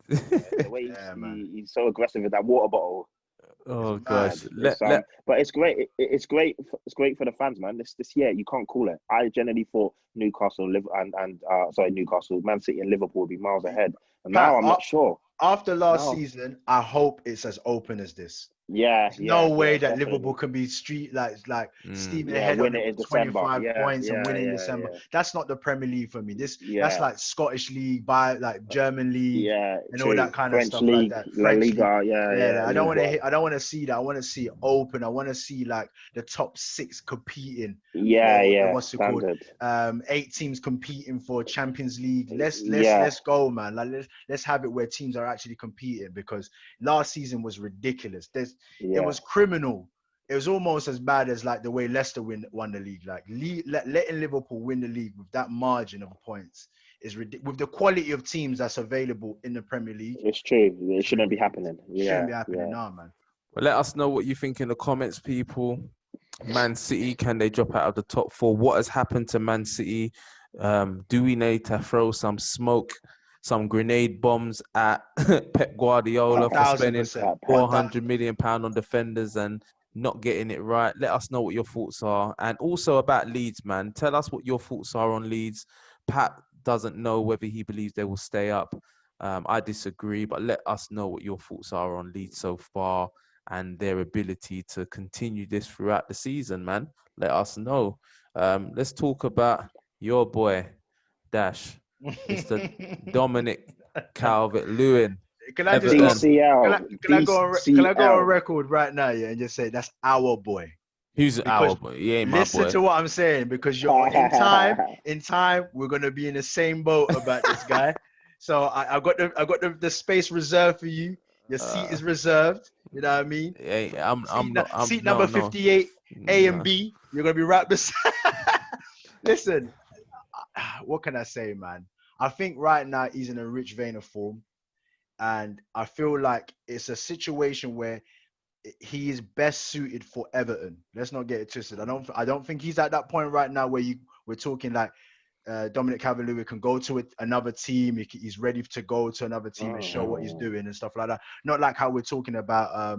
The way Yeah, man. he's so aggressive with that water bottle. Oh It's gosh, mad. But it's great. It's great. It's great for the fans, man. This year you can't call it. I generally thought Newcastle, Newcastle, Man City, and Liverpool would be miles ahead, and now Pat, I'm not sure. after last No. season, I hope it's as open as this. Yeah, There's no way that definitely. Liverpool can be steaming Yeah, ahead win on it them in with December. 25 points and Yeah, winning yeah, December. yeah. That's not the Premier League for me. That's Yeah, like Scottish League, by like German League, yeah, and all true. that kind of French stuff like league, that. La French League. Liga, yeah. I don't want League to. I don't want to see that. I want to see it open. I want to see like the top 6 competing. Yeah. What's it called? Standard. 8 teams competing for Champions League. Let's Yeah. go, man. Like let's have it where teams are actually competing, because last season was ridiculous. It was criminal. It was almost as bad as like the way Leicester won the league. Like letting Liverpool win the league with that margin of points is ridiculous. With the quality of teams that's available in the Premier League, It's true. It shouldn't be happening. Shouldn't be happening now, man. Well, let us know what you think in the comments, people. Man City, can they drop out of the top 4? What has happened to Man City? Do we need to throw some smoke, some grenade bombs at Pep Guardiola for spending 1,000%. £400 million on defenders and not getting it right? Let us know what your thoughts are. And also about Leeds, man. Tell us what your thoughts are on Leeds. Pat doesn't know whether he believes they will stay up. I disagree, but let us know what your thoughts are on Leeds so far and their ability to continue this throughout the season, man. Let us know. Let's talk about your boy, Dash, Mr. Dominic Calvert-Lewin. Can I just can I go on record right now, yeah, and just say that's our boy. Who's our boy? He ain't my boy. Listen to what I'm saying, because you're in time, we're gonna be in the same boat about this guy. So I got the space reserved for you. Your seat is reserved. You know what I mean? I'm seat number 58, A and B. You're gonna be right beside. Listen, what can I say, man? I think right now he's in a rich vein of form, and I feel like it's a situation where he is best suited for Everton. Let's not get it twisted. I don't think he's at that point right now where we're talking like Dominic Calvert-Lewin can go to another team. He's ready to go to another team and show what he's doing and stuff like that. Not like how we're talking about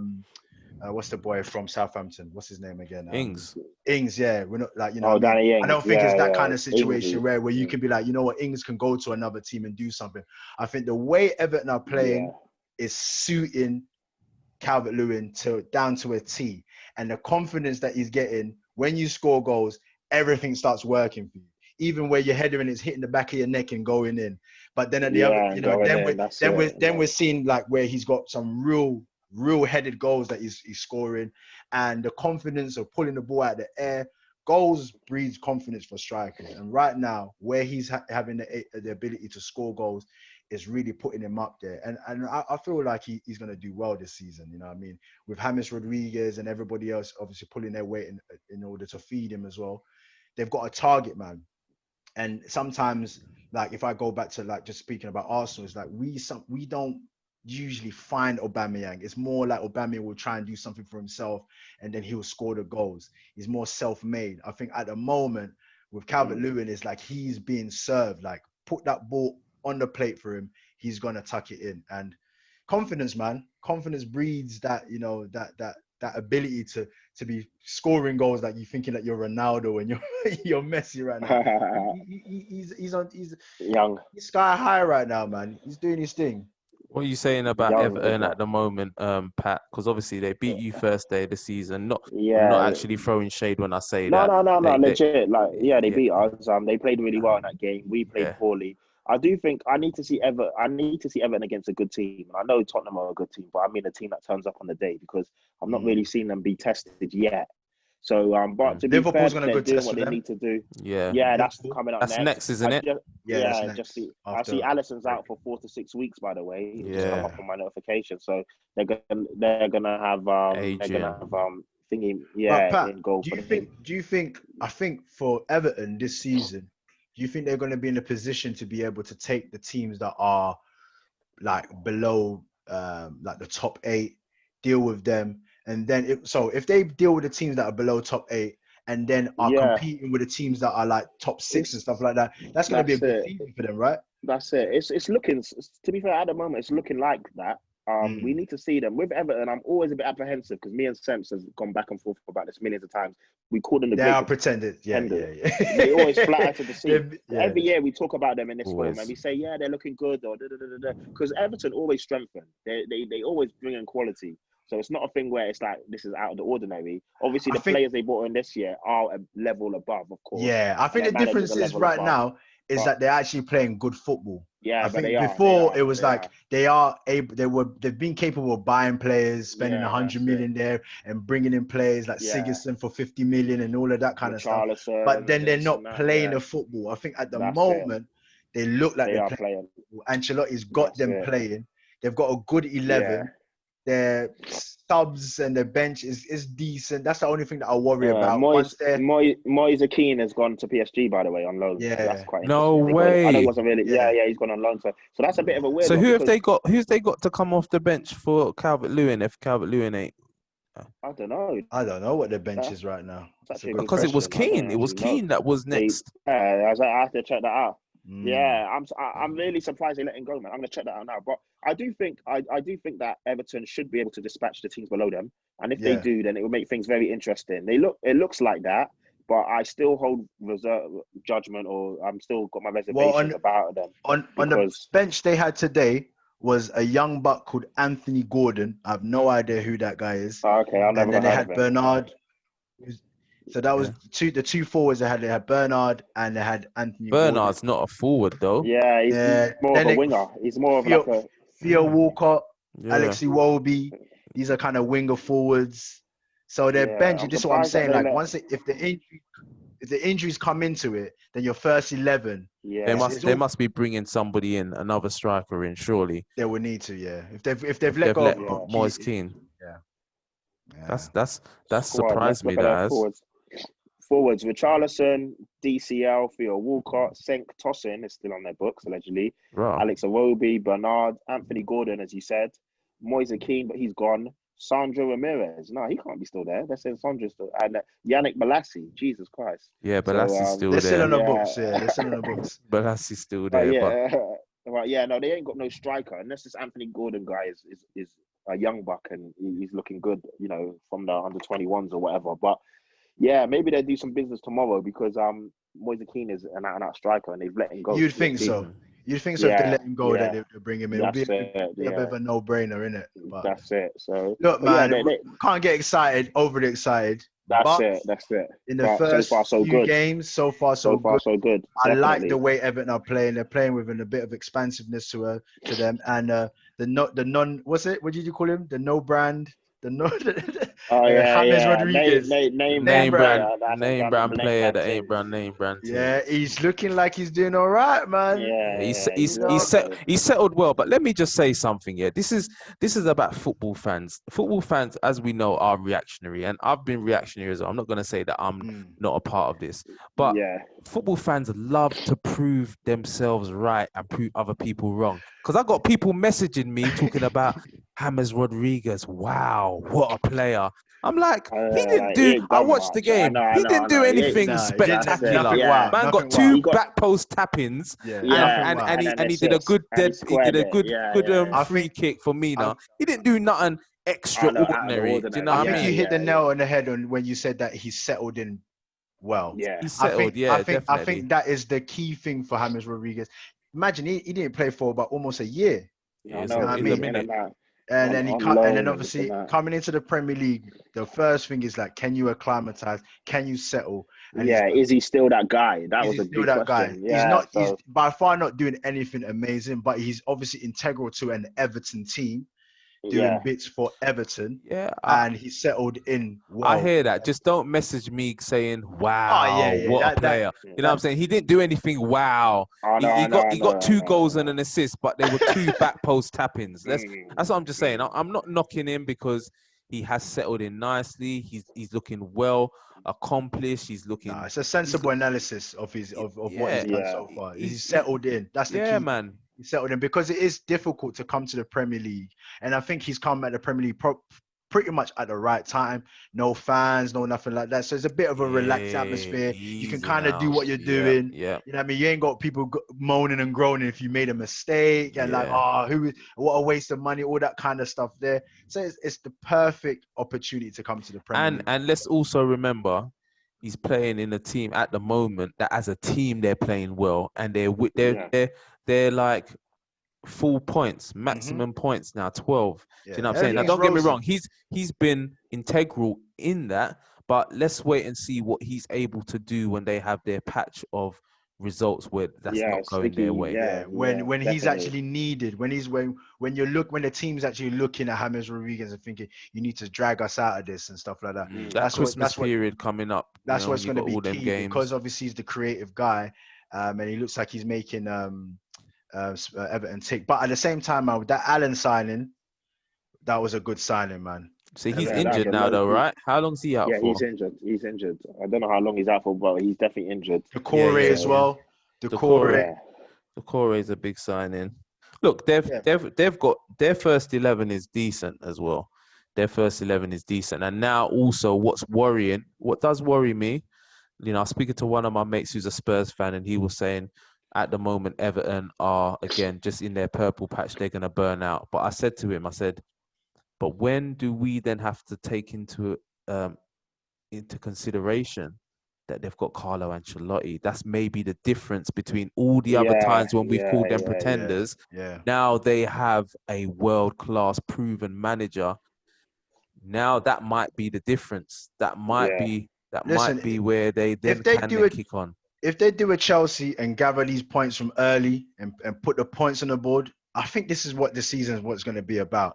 what's the boy from Southampton? What's his name again? Ings. Ings, yeah. We're not like, Oh, Danny Ings. I don't think it's that kind of Ings, situation where you can be like, you know what, Ings can go to another team and do something. I think the way Everton are playing is suiting Calvert-Lewin down to a T. And the confidence that he's getting when you score goals, everything starts working for you. Even where your header and it's hitting the back of your neck and going in. But then at the other, you know, then we're seeing like where he's got some real headed goals that he's scoring, and the confidence of pulling the ball out of the air. Goals breeds confidence for strikers, and right now where he's having the ability to score goals is really putting him up there, and I feel like he's going to do well this season. You know what I mean? With James Rodriguez and everybody else obviously pulling their weight in order to feed him as well. They've got a target man, and sometimes, like if I go back to like just speaking about Arsenal, it's like we don't usually find Aubameyang. It's more like Aubameyang will try and do something for himself and then he'll score the goals. He's more self-made. I think at the moment with Calvert-Lewin, it's like he's being served. Like put that ball on the plate for him, he's gonna tuck it in. And confidence, man. Confidence breeds that, you know, that ability to be scoring goals like you thinking that you're Ronaldo and you're Messi right now. He's young. He's sky high right now, man. He's doing his thing. What are you saying about Everton at the moment, Pat? Because obviously they beat you first day of the season. I'm not actually throwing shade when I say that. No, legit. They beat us. They played really well in that game. We played poorly. I do think I need to see Everton against a good team. I know Tottenham are a good team, but I mean a team that turns up on the day, because I'm not really seeing them be tested yet. So, but to be Liverpool's fair, going to go doing test what they them. need to do. Yeah, that's coming up that's next, isn't it? Next. I see Alisson's out for 4 to 6 weeks, by the way. It just come up on my notification. So they're gonna have thingy. Yeah, Pat, in goal. Do you think? I think for Everton this season, do you think they're going to be in a position to be able to take the teams that are like below, like the top 8, deal with them, and then if they deal with the teams that are below top 8 and then are competing with the teams that are like top 6 and stuff like that, that's going to be a good season for them, right? That's it. It's looking, to be fair, at the moment, it's looking like that. We need to see them. With Everton, I'm always a bit apprehensive because me and Semps has gone back and forth about this millions of times. We call them the great pretenders. Yeah. They always fly out to the sea. Every year we talk about them in this form and we say, they're looking good or because Everton always strengthen. They always bring in quality. So it's not a thing where it's like this is out of the ordinary. Obviously, the players they brought in this year are a level above, of course. Yeah, I think the difference is right now is that they're actually playing good football. Yeah, I think before it was like they've been capable of buying players, spending 100 million there and bringing in players like Sigurdsson for 50 million and all of that kind of stuff. But then they're not playing the football. I think at the moment they look like they're playing. Ancelotti's got them playing. They've got a good 11. Their subs and their bench is decent. That's the only thing that I worry about. Moise Keane has gone to PSG, by the way, on loan. Yeah, so that's quite no way. I know it wasn't really. Yeah, he's gone on loan. So that's a bit of a weird. So who's they got to come off the bench for Calvert-Lewin if Calvert-Lewin ain't? I don't know what the bench is right now. Because it was Keane. It was Keane that was next. I have to check that out. Yeah, I'm really surprised they let him go, man. I'm gonna check that out now. But I do think that Everton should be able to dispatch the teams below them, and if they do, then it will make things very interesting. It looks like that, but I still hold reserve judgment, or I'm still got my reservations about them. On the bench they had today was a young buck called Anthony Gordon. I have no idea who that guy is. Okay, and then they had Bernard. So that was the two forwards they had. They had Bernard and they had Anthony. Bernard's not a forward though. Yeah, he's more of a winger. He's more of like a Theo Walcott, Alex Iwobi. These are kind of winger forwards. So their bench. This is what I'm saying. Like if the injuries come into it, then your first 11. Yeah, they must be bringing somebody in, another striker in. Surely they will need to. Yeah, if they've let go of Moise Keane. Yeah. That's surprised me. That forwards: Richarlison, DCL, Theo Walcott, Senk Tosin is still on their books allegedly. Right. Alex Iwobi, Bernard, Anthony Gordon, as you said, Moise Keane, but he's gone. Sandro Ramirez, no, he can't be still there. They're saying Sandro's still, and Yannick Bolasie. Jesus Christ. Yeah, Bolassie's still there. They're still on the books. Yeah, they're still on the books. Bolassie's still there. Right, no, they ain't got no striker unless this Anthony Gordon guy is a young buck, and he's looking good, you know, from the under-21s or whatever. But yeah, maybe they'll do some business tomorrow because Moise Kean is an out-and-out striker, and they've let him go. You'd think so. You'd think so if they let him go, that they'll bring him in. It'll be a bit of a no-brainer, innit? But that's it. So look, man, can't get excited, overly excited. That's it. In the first so far, so few good. games, so far, so good. I like the way Everton are playing. They're playing with a bit of expansiveness to them. And the non, what's it? What did you call him? The no brand. James Rodriguez. Name brand player that ain't brand name brand. Yeah, he's looking like he's doing all right, man. Yeah, he's settled well. But let me just say something. Yeah, this is about football fans. Football fans, as we know, are reactionary, and I've been reactionary as well. I'm not going to say that I'm not a part of this, but football fans love to prove themselves right and prove other people wrong. Because I got people messaging me talking about James Rodriguez. Wow, what a player! I'm like, he didn't do. I watched the game. He didn't do anything spectacular. Man got two back post tap-ins, and he did a good free kick for Mina. He didn't do nothing extraordinary. Do you know what I mean? You hit the nail on the head when you said that he settled in well. Yeah, he settled. I think that is the key thing for James Rodriguez. Imagine he didn't play for about almost a year. Yeah, I mean. And then obviously coming into the Premier League, the first thing is like, can you acclimatize? Can you settle? And is he still that guy? That was a big question. Guy. Yeah, he's by far not doing anything amazing, but he's obviously integral to an Everton team, doing bits for Everton. Yeah, and he settled in well. I hear that. Just don't message me saying, "Wow, what a player!" You know what I'm saying? He didn't do anything. Wow, he got 2 goals and an assist, but they were 2 back post tap-ins. That's what I'm just saying. I'm not knocking him because he has settled in nicely. He's looking well accomplished. He's looking. It's a sensible analysis of what he's done so far. He's settled in. That's the key, man. He settled in because it is difficult to come to the Premier League, and I think he's come at the Premier League pretty much at the right time. No fans, no nothing like that. So it's a bit of a relaxed atmosphere. You can kind of do what you're doing. Yeah. You know what I mean? You ain't got people moaning and groaning if you made a mistake and what a waste of money, all that kind of stuff there. So it's the perfect opportunity to come to the Premier League. And let's also remember, he's playing in a team at the moment that as a team they're playing well, and they're like full points, maximum points now, 12. Do you know what I'm saying? Now, don't get me wrong. He's been integral in that, but let's wait and see what he's able to do when they have their patch of results where that's not going their way. When he's actually needed, when the team's actually looking at James Rodriguez and thinking, you need to drag us out of this and stuff like that. That's Christmas period coming up. That's what's going to be key because obviously he's the creative guy, and he looks like he's making Everton tick. But at the same time, with that Allen signing, that was a good signing, man. See, he's injured now, though, right? How long is he out for? Yeah, he's injured. I don't know how long he's out for, but he's definitely injured. Decore as well. Decore is a big signing. Look, they've got their first 11 is decent as well. Their first 11 is decent, and now also what does worry me? You know, I was speaking to one of my mates who's a Spurs fan, and he was saying, at the moment, Everton are, again, just in their purple patch. They're going to burn out. But I said to him, but when do we then have to take into consideration that they've got Carlo Ancelotti? That's maybe the difference between all the other times when we've called them pretenders. Yeah. Now they have a world-class proven manager. Now that might be the difference. That might be where they then kick on. If they do a Chelsea and gather these points from early and put the points on the board, I think this is what the season is what's going to be about.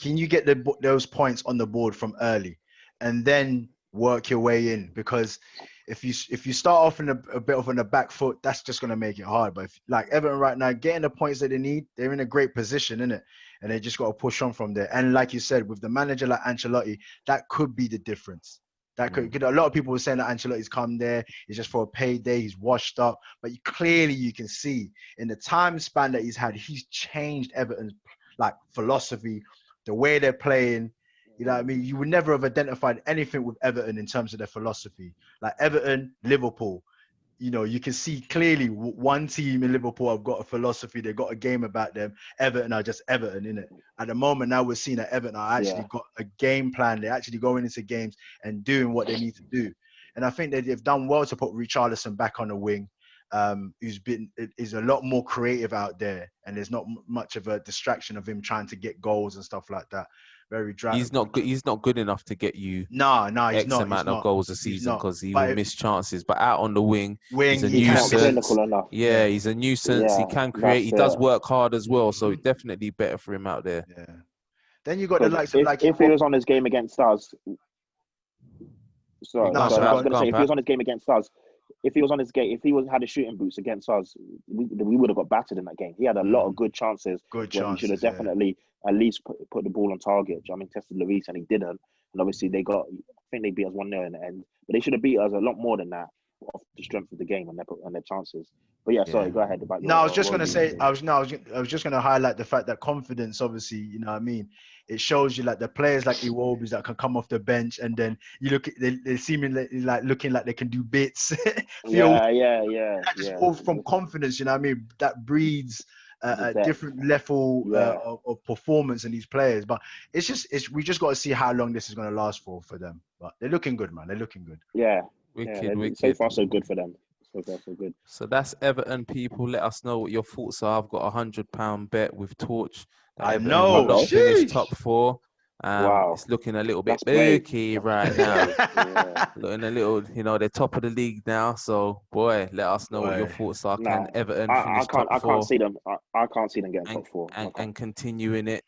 Can you get those points on the board from early and then work your way in? Because if you start off in a bit of on the back foot, that's just going to make it hard. But like Everton right now, getting the points that they need, they're in a great position, innit? And they just got to push on from there. And like you said, with the manager like Ancelotti, that could be the difference. That could, a lot of people were saying that Ancelotti's come there, it's just for a payday, he's washed up. But clearly you can see in the time span that he's had, he's changed Everton's like philosophy, the way they're playing. You know what I mean? You would never have identified anything with Everton in terms of their philosophy. Like Everton, Liverpool, you can see clearly one team in Liverpool have got a philosophy. They've got a game about them. Everton are just Everton, innit? At the moment now, we're seeing that Everton are actually got a game plan. They're actually going into games and doing what they need to do. And I think that they've done well to put Richarlison back on the wing, is a lot more creative out there, and there's not much of a distraction of him trying to get goals and stuff like that. Very dry. He's not good. He's not good enough to get you he's X amount of goals a season because he will miss chances. But out on the wing, he's a nuisance. Yeah, he's a nuisance. He can create. He does work hard as well. So definitely better for him out there. Yeah. Then you got the likes of like if he was on his game against us. I was going to say if he was on his game against us. If he was on his game, if he had his shooting boots against us, we would have got battered in that game. He had a lot of good chances. He should have definitely at least put the ball on target. I mean, tested Lloris and he didn't. And obviously I think they beat us 1-0 in the end. But they should have beat us a lot more than that off the strength of the game and their chances. But sorry, go ahead. I was just going to say, I was just going to highlight the fact that confidence, obviously, you know what I mean? It shows you like the players like Iwobi's that can come off the bench and then you look at they seemingly like looking like they can do bits. That's all from confidence, you know what I mean? That breeds a different level of performance in these players. But we just got to see how long this is going to last for them. But they're looking good, man. They're looking good. Yeah. Wicked. So far, so good for them. So good. So that's Everton, people. Let us know what your thoughts are. I've got £100 bet with Torch. I know. Will not finish top 4. Wow. It's looking a little bit booky right now. Looking a little, they're top of the league now. So, boy, let us know what your thoughts are. Can Everton finish top 4? I can't see them. I can't see them getting top 4. And continuing it.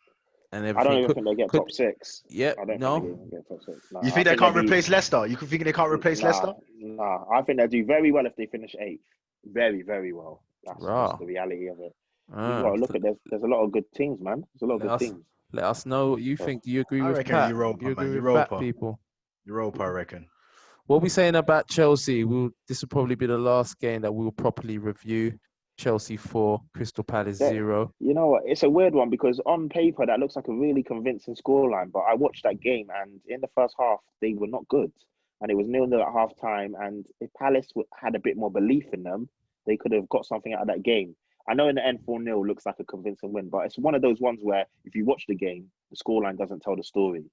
And everything. I don't even think they get top 6. Yeah, I don't think they get top 6. No, you think they can't replace Leicester? You think they can't replace Leicester? No, I think they do very well if they finish 8th. Very, very well. That's the reality of it. You've got to look at there's a lot of good teams, man. There's a lot of good teams. Let us know what you think. Do you agree with Pat? I reckon Europa, man. Europa, people. Europa, I reckon. What are we saying about Chelsea? This will probably be the last game that we'll properly review. Chelsea 4, Crystal Palace 0. You know what? It's a weird one because on paper that looks like a really convincing scoreline. But I watched that game and in the first half they were not good, and it was 0-0 at half time. And if Palace had a bit more belief in them, they could have got something out of that game. I know in the end 4-0 looks like a convincing win, but it's one of those ones where if you watch the game, the scoreline doesn't tell the story.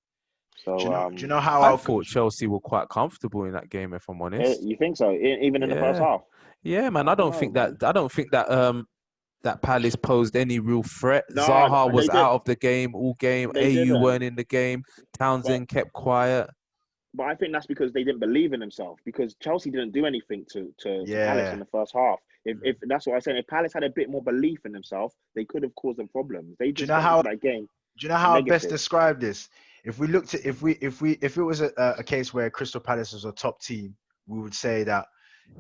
So do you know how I thought Chelsea were quite comfortable in that game, if I'm honest. You think so? Even in the first half? Yeah, man. I don't think that that Palace posed any real threat. No, Zaha was out of the game all game. AU weren't in the game. Townsend kept quiet. But I think that's because they didn't believe in themselves. Because Chelsea didn't do anything to Palace in the first half. If that's what I said, if Palace had a bit more belief in themselves, they could have caused them problems. They just that game. Do you know how I best describe this? If we looked at if it was a case where Crystal Palace was a top team, we would say that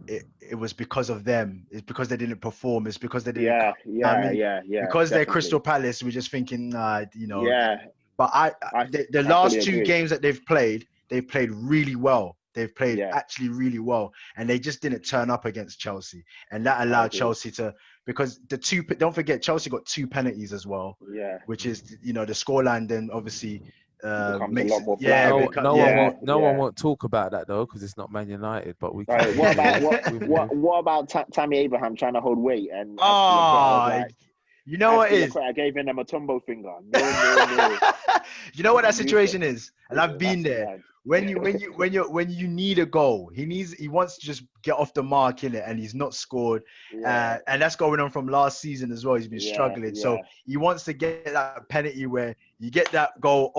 it was because of them. It's because they didn't perform. It's because they didn't. Because they're Crystal Palace, we're just thinking, Yeah. But the last 2 games that they've played really well. They've played actually really well, and they just didn't turn up against Chelsea, and that allowed Chelsea to, because don't forget Chelsea got 2 penalties as well. Yeah. Which is the scoreline then obviously. Makes a lot more no one won't talk about that though because it's not Man United. But we. Right, what about Tammy Abraham trying to hold weight and? You know what it is? I gave him a tumbo finger. No. You know what that situation is, and I've been there. When you need a goal, he wants to just get off the mark in it, and he's not scored, and that's going on from last season as well. He's been struggling, so he wants to get that penalty where you get that goal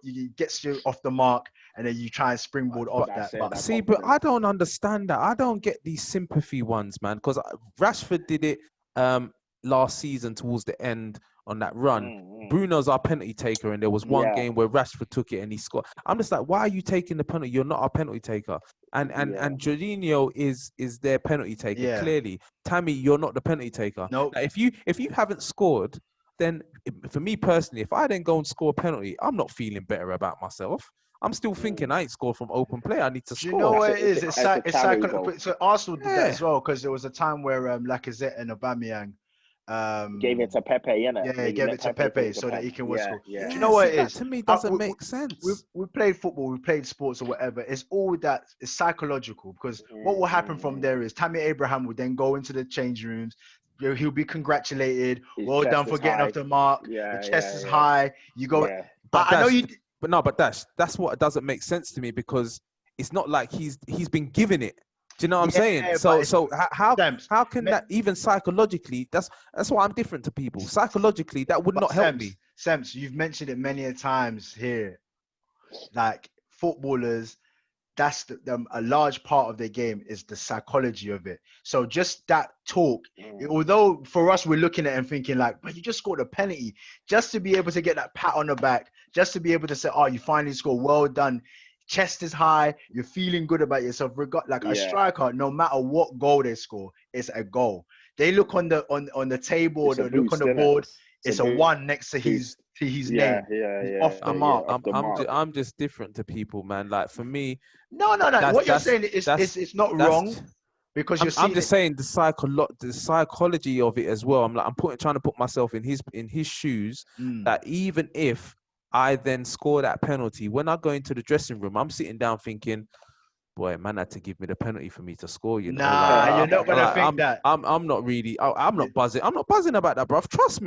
you gets you off the mark, and then you try and springboard off that. But I don't understand that. I don't get these sympathy ones, man, because Rashford did it last season towards the end. On that run, Bruno's our penalty taker, and there was one game where Rashford took it and he scored. I'm just like, why are you taking the penalty? You're not our penalty taker. And Jorginho is their penalty taker. Clearly, Tammy, you're not the penalty taker. No. Now, if you haven't scored, then for me personally, if I didn't go and score a penalty, I'm not feeling better about myself. I'm still thinking I ain't scored from open play. I need to score. You know what it is? It's psychological. So Arsenal did that as well because there was a time where Lacazette and Aubameyang Gave it to Pepe, innit? Yeah, he gave it to Pepe so that he can whistle. Yeah. Do you know what it that is? to me doesn't make sense. We played football, we played sports or whatever. It's all that is psychological, because what will happen from there is Tammy Abraham would then go into the change rooms. He'll be congratulated. Well done for getting off the mark. Yeah, the chest is high. You go. Yeah. But I know you. But that's what doesn't make sense to me, because it's not like he's been given it. Do you know what I'm saying? So how can that, even psychologically, that's why I'm different to people. Psychologically, that would not help me. Semps, you've mentioned it many a times here. Like footballers, that's a large part of their game is the psychology of it. So just that talk, although for us we're looking at it and thinking like, but you just scored a penalty, just to be able to get that pat on the back, just to be able to say, oh, you finally scored, well done. Chest is high, you're feeling good about yourself. A striker, no matter what goal they score, it's a goal. They look on the table, or they look on the board. It's a 1 next to his name. Yeah. Off the mark. I'm just different to people, man. Like for me, no. What you're saying is it's not wrong, because I'm just saying the psychology of it as well. Trying to put myself in his shoes. That even if I then score that penalty, when I go into the dressing room, I'm sitting down thinking, boy, man had to give me the penalty for me to score, you know. Nah, you're not gonna think that. I'm not really. I'm not buzzing. I'm not buzzing about that, bruv. Trust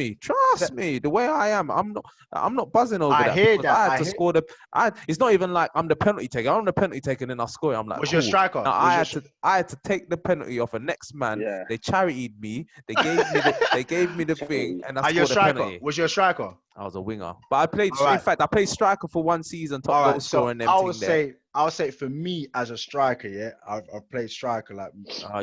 me. The way I am, I'm not buzzing over that. I hear that. I had to score it's not even like I'm the penalty taker. I'm the penalty taker, and then I score it. I'm like, was cool. your striker? Now, I had to take the penalty off a next man. Yeah. They charitied me. They gave me the thing, and I scored the penalty. Was your striker? I was a winger, but I played. In fact, I played striker for 1 season, top goal scorer, and everything. I'll say for me as a striker, yeah, I've played striker like.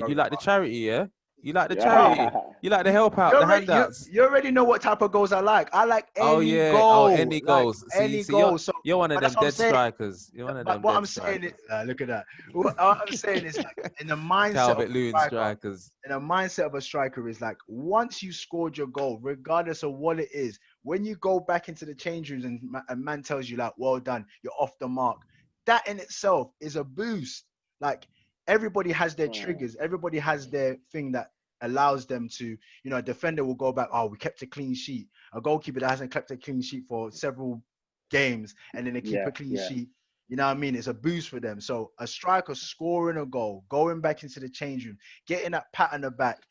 You like the charity, yeah? You like the charity. You like the help out, the handouts. You already know what type of goals I like. I like any goal. Oh, any goals. Any goal. You're one of them dead strikers. You're one of them. What I'm saying is, look at that. What I'm saying is, like, in the mindset of a strikers. In the mindset of a striker is like, once you scored your goal, regardless of what it is, when you go back into the change rooms and a man tells you like, well done, you're off the mark. That in itself is a boost. Like, everybody has their triggers. Everybody has their thing that allows them to, a defender will go back, oh, we kept a clean sheet. A goalkeeper that hasn't kept a clean sheet for several games, and then they keep a clean sheet. You know what I mean? It's a boost for them. So a striker scoring a goal, going back into the change room, getting that pat on the back,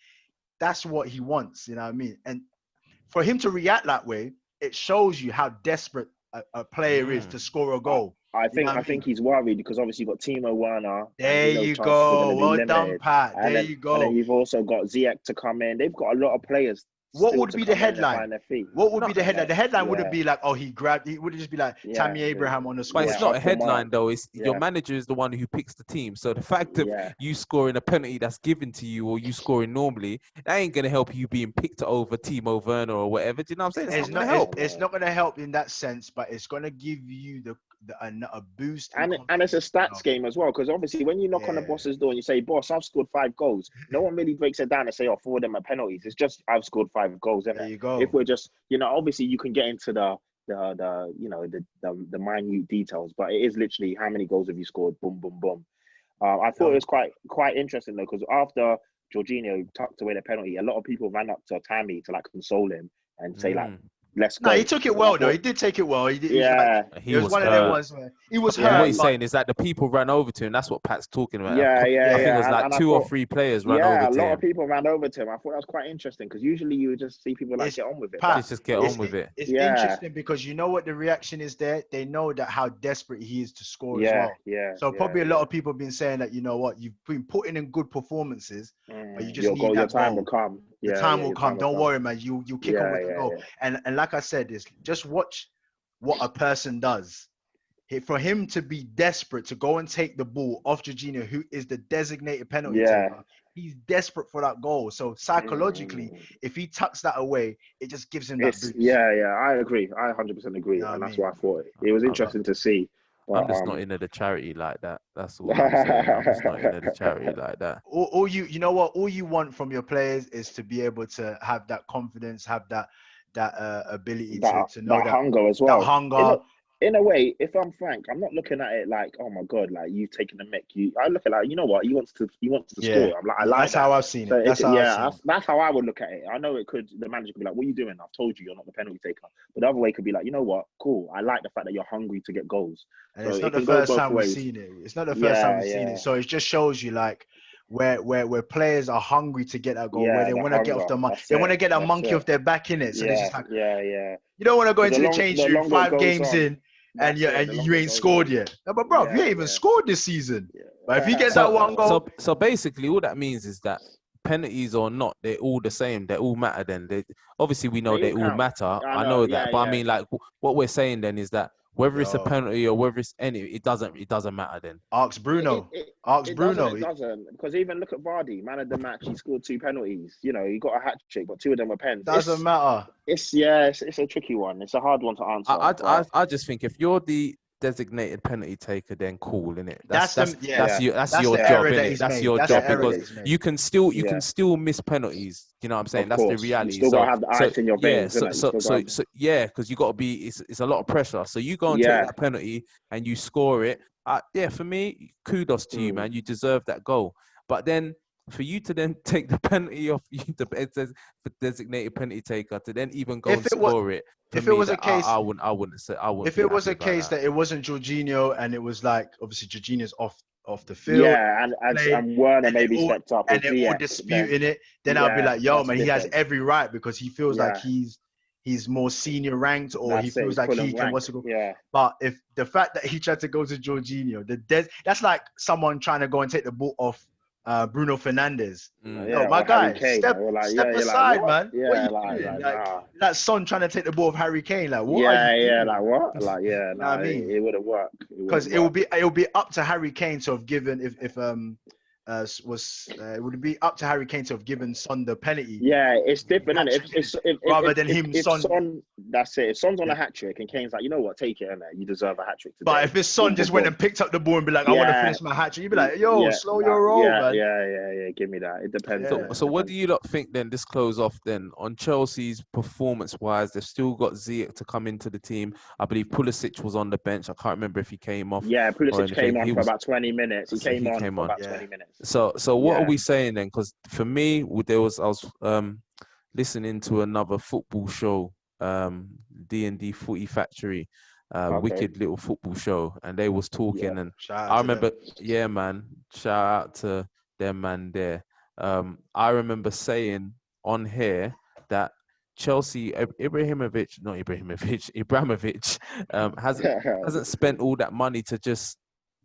that's what he wants. You know what I mean? And for him to react that way, it shows you how desperate a player is to score a goal. I think he's worried because obviously you've got Timo Werner. There you go. Well done, Pat. There you go. And then you've also got Ziyech to come in. They've got a lot of players. What would be the headline? What would be the headline? The headline wouldn't be like, oh, he would just be like Tammy Abraham on the score. But it's not a headline though. It's your manager is the one who picks the team. So the fact of you scoring a penalty that's given to you, or you scoring normally, that ain't gonna help you being picked over Timo Werner or whatever. Do you know what I'm saying? It's not gonna help. It's not gonna help in that sense, but it's gonna give you a boost. And it's a stats game as well, because obviously when you knock on the boss's door and you say, boss, I've scored 5 goals, no one really breaks it down and say, oh, 4 of them are penalties. It's just, I've scored 5 goals. There you go. If we're just, obviously you can get into the minute details, but it is literally how many goals have you scored? Boom, boom, boom. I thought it was quite interesting though, because after Jorginho tucked away the penalty, a lot of people ran up to Tammy to like console him and say like, let's go. No, he took it well though. He did take it well. He was one of them ones where he was hurt. What he's saying is that the people ran over to him. That's what Pat's talking about. I think it was like 2 or 3 players ran over to him. Yeah, a lot of people ran over to him. I thought that was quite interesting because usually you would just see people like get on with it. Pat, just get on with it. It's interesting because you know what the reaction is there. They know that how desperate he is to score as well. So probably a lot of people have been saying that, you know what, you've been putting in good performances, but you just need that your time goal. will come. The time will come. Don't worry, man. You kick on with the goal. And like I said, is just watch what a person does. For him to be desperate to go and take the ball off Jorginho, who is the designated penalty taker, he's desperate for that goal. So psychologically, if he tucks that away, it just gives him that boost. I agree. I 100% agree. And that's why I thought it was interesting to see. But, I'm just not into the charity like that. That's all I'm saying. I'm just not into the charity like that. All you know what? All you want from your players is to be able to have that confidence, have that ability to know that hunger as well. That hunger. in a way, if I'm frank, I'm not looking at it like, oh my god, like you've taken the mick. I look at it like, you know what, he wants to score. I'm like, I like that's that. how I've seen it. So That's that's how I would look at it. I know the manager could be like, what are you doing? I've told you you're not the penalty taker. But the other way could be like, you know what, cool. I like the fact that you're hungry to get goals. And so it's not it the can go first both time we've ways. seen it. It's not the first time we've seen it. So it just shows you like where players are hungry to get that goal, where they want to get off the monkey. They want to get that monkey off their back in it. So they're just like, yeah. You don't want to go into the change room 5 games in and you ain't scored yet. No, but bro, you ain't even scored this season. Yeah. But if he gets that one goal, so basically all that means is that penalties or not, they're all the same. They all matter. Then obviously we know they all matter. I know that, but I mean, like what we're saying then is that whether it's a penalty or whether it's any, it doesn't matter then. Ask Bruno. It doesn't, because even look at Vardy, man of the match. He scored 2 penalties. You know, he got a hat trick, but 2 of them were pens. Doesn't matter. It's a tricky one. It's a hard one to answer. I just think if you're the designated penalty taker, then cool, innit? That's your job, innit? That's your job, because you can still miss penalties. You know what I'm saying? That's the reality. You still gotta have the ice in your veins. Yeah, because you gotta be. It's a lot of pressure. So you go and take that penalty and you score it. For me, kudos to you, man. You deserve that goal. But then for you to then take the penalty off it says for designated penalty taker to then even go and score it. If it was a case, I wouldn't say. If it was a case that it wasn't Jorginho and it was like obviously Jorginho's off the field, and Werner maybe stepped up, and they're all disputing it, then I'd be like, yo, man, he has every right because he feels like he's more senior ranked, or he feels like he can what's it called. But if the fact that he tried to go to Jorginho, that's like someone trying to go and take the ball off Bruno Fernandes. Yo, my guy, step aside, like, man. Yeah, what are you doing? That son trying to take the ball of Harry Kane. Like, what? Like what? Like, I mean, it would have worked. Because it will be up to Harry Kane to have given it would be up to Harry Kane to have given Son the penalty. Yeah, it's different, rather than him. Son, that's it. If Son's on a hat trick and Kane's like, you know what, take it, innit? You deserve a hat trick today. But if his Son just went and picked up the ball and be like, I want to finish my hat trick, you'd be like, yo, slow your roll, man. Yeah. Give me that. It depends. So what do you lot think then? This close off then on Chelsea's performance-wise. They've still got Ziyech to come into the team. I believe Pulisic was on the bench. I can't remember if he came off. Yeah, Pulisic came on for about 20 minutes. He came on for about 20 minutes. So what are we saying then? Because for me, I was listening to another football show, D&D Footy Factory, wicked little football show, and they was talking, and I remember, man, shout out to them man there. I remember saying on here that Chelsea, Ibrahimovic hasn't spent all that money to just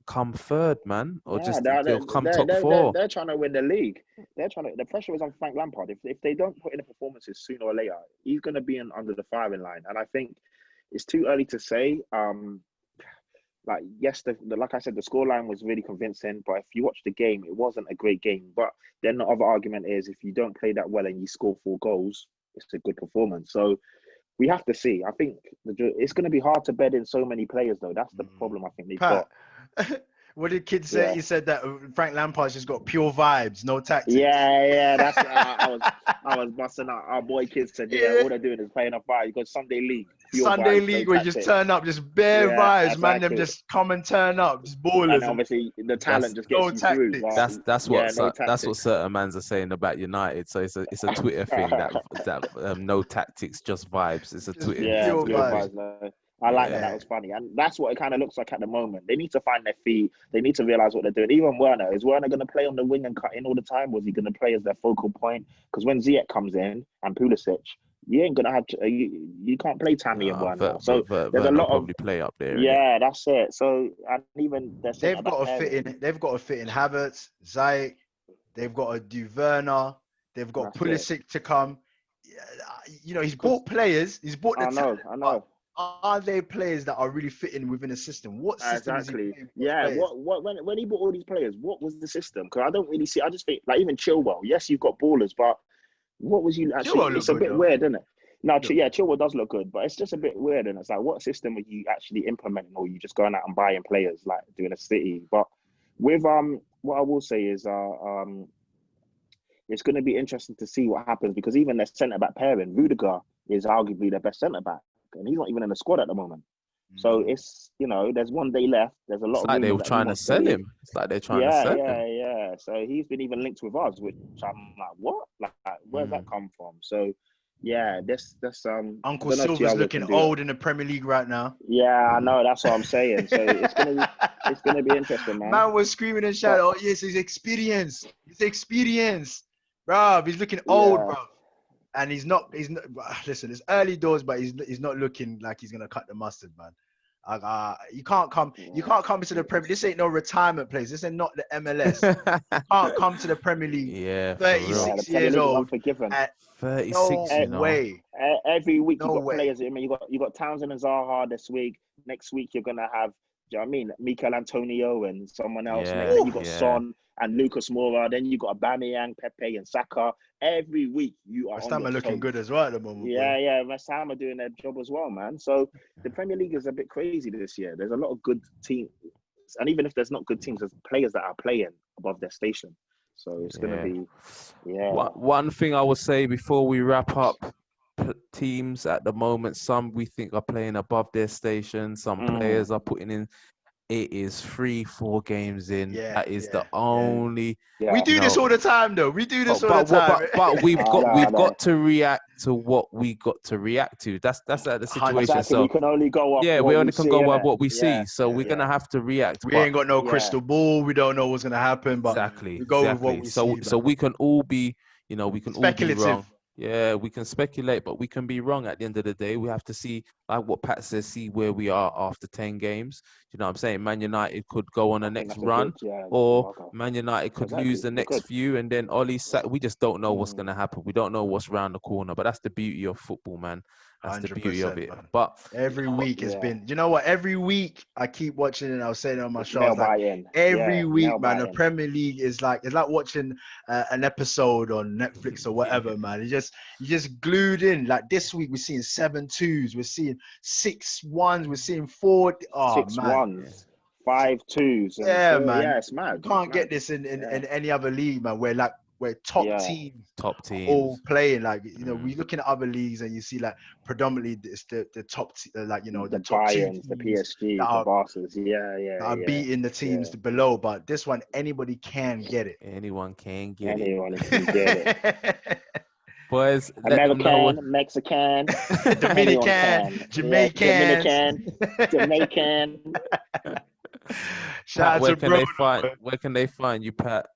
come third, man, or they'll come top 4. They're trying to win the league. The pressure is on Frank Lampard. If they don't put in the performances sooner or later, he's going to be under the firing line. And I think it's too early to say. Like I said, the scoreline was really convincing. But if you watch the game, it wasn't a great game. But then the other argument is, if you don't play that well and you score 4 goals, it's a good performance. So we have to see. I think it's going to be hard to bed in so many players, though. That's the problem I think they've got. What did kids say? He said that Frank Lampard's just got pure vibes, no tactics. Yeah. That's I was busting out. Our boy kids said, all they're doing is playing a vibe. Because Sunday League. Sunday League, where you just turn up, just bare vibes, exactly. Man. Them just come and turn up, just ballers. And obviously the talent just gets you through. That's what certain mans are saying about United. So it's a Twitter thing that no tactics, just vibes. It's a Twitter. Pure vibes. No. I like that. That was funny. And that's what it kind of looks like at the moment. They need to find their feet. They need to realize what they're doing. Even Werner. Is Werner going to play on the wing and cut in all the time? Was he going to play as their focal point? Because when Ziyech comes in and Pulisic, you ain't going to have... you can't play Tammy and Werner. So there's a lot of... probably play up there. Yeah, that's it. So, and even... They've got to fit in Havertz, Ziyech. They've got to do Werner. They've got Pulisic to come. You know, he's bought players. He's bought the talent. I know. Are they players that are really fitting within a system? What system is he playing? Yeah, when he bought all these players, what was the system? Because I don't really see. I just think, like, even Chilwell. Yes, you've got ballers, but what was you actually? It's a bit weird, isn't it? No, Chilwell does look good, but it's just a bit weird, and it's like, what system are you actually implementing, or are you just going out and buying players like doing a City? But with what I will say is it's going to be interesting to see what happens, because even their centre back pairing, Rudiger is arguably their best centre back. And he's not even in the squad at the moment. So it's, there's one day left. There's a lot It's of like they rumors were that he trying to wants to sell leave. him. It's like they're trying to Yeah, sell yeah, him. yeah. So he's been even linked with us, which I'm like, what? Like, where's that come from? So, yeah, this I Uncle don't know if Silver's Thiago looking can do old it. in the Premier League right now. Yeah, I know. That's what I'm saying. So it's gonna be interesting, man. Man was screaming and shouting, "Oh yes, he's experienced. He's experienced, bruv. He's looking old, bruv." And he's not. Listen, it's early doors, but he's not looking like he's gonna cut the mustard, man. You can't come. You can't come into the Premier. This ain't no retirement place. This ain't not the MLS. You can't come to the Premier League. Yeah, 36 the Premier years League is old. unforgiven. 36, No way. Every week No you got way. players. I mean, you got Townsend and Zaha this week. Next week you're gonna have, do you know what I mean, Mikel Antonio and someone else. Yeah, Then you got Son and Lucas Moura. Then you got Aubameyang, Pepe, and Saka. Every week you are West on Ham your are looking toes. good as well at the moment. Yeah. West Ham are doing their job as well, man. So the Premier League is a bit crazy this year. There's a lot of good teams, and even if there's not good teams, there's players that are playing above their station. So it's gonna be, One thing I would say before we wrap up, teams at the moment, some we think are playing above their station. Some players are putting in. It is 3-4 games in. That is the only. Yeah. We do this all the time, though. We do this all the time. But we've got to react to what we got to react to. That's the situation. Exactly. So we can only go off. we only can go by what we see. see. So we're gonna have to react. We ain't got no crystal ball. We don't know what's gonna happen. But we go with what we see. So we can all be, we can all be wrong. Yeah, we can speculate, but we can be wrong at the end of the day. We have to see, like what Pat says, see where we are after 10 games. You know what I'm saying? Man United could go on the next run, or Man United could lose the next few, and then Ollie we just don't know what's going to happen. We don't know what's around the corner, but that's the beauty of football, man. That's the beauty of it. Man. But every week has been, you know what? Every week I keep watching, and I was saying on my show, every week, man, the Premier League is like, it's like watching an episode on Netflix or whatever, man. You just glued in. Like this week, we're seeing 7-2s, we're seeing 6-1s, we're seeing 4. Oh, 6-1s, 5-2s. Yeah, man. Yeah, it's mad. You can't get this in any other league, man. Where top teams all playing, like, we're looking at other leagues and you see like predominantly it's the top the top Bayerns, the PSG, the Barças, are beating the teams below, but this one anybody can get it. Anyone can get it. Boys, American, Mexican, Dominican, Jamaican. Shout out to where can they find you, Pat?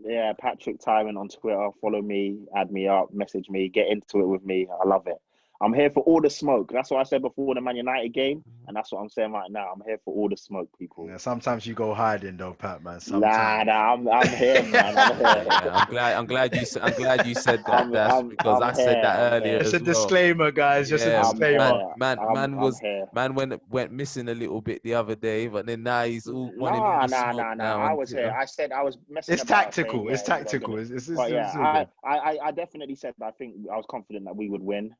Yeah, Patrick Tyrant on Twitter. Follow me, add me up, message me, get into it with me. I love it. I'm here for all the smoke. That's what I said before the Man United game, and that's what I'm saying right now. I'm here for all the smoke, people. Yeah, sometimes you go hiding though, Pat, man. Sometimes. Nah, I'm here, man. I'm here. I'm glad you said that. Because I said that earlier. It's a disclaimer, guys. Just a disclaimer. Man went missing a little bit the other day, but then now he's all wanting all the smoke now. I was here. I said I was messing. It's tactical. It's tactical. I definitely said I think I was confident that we would win.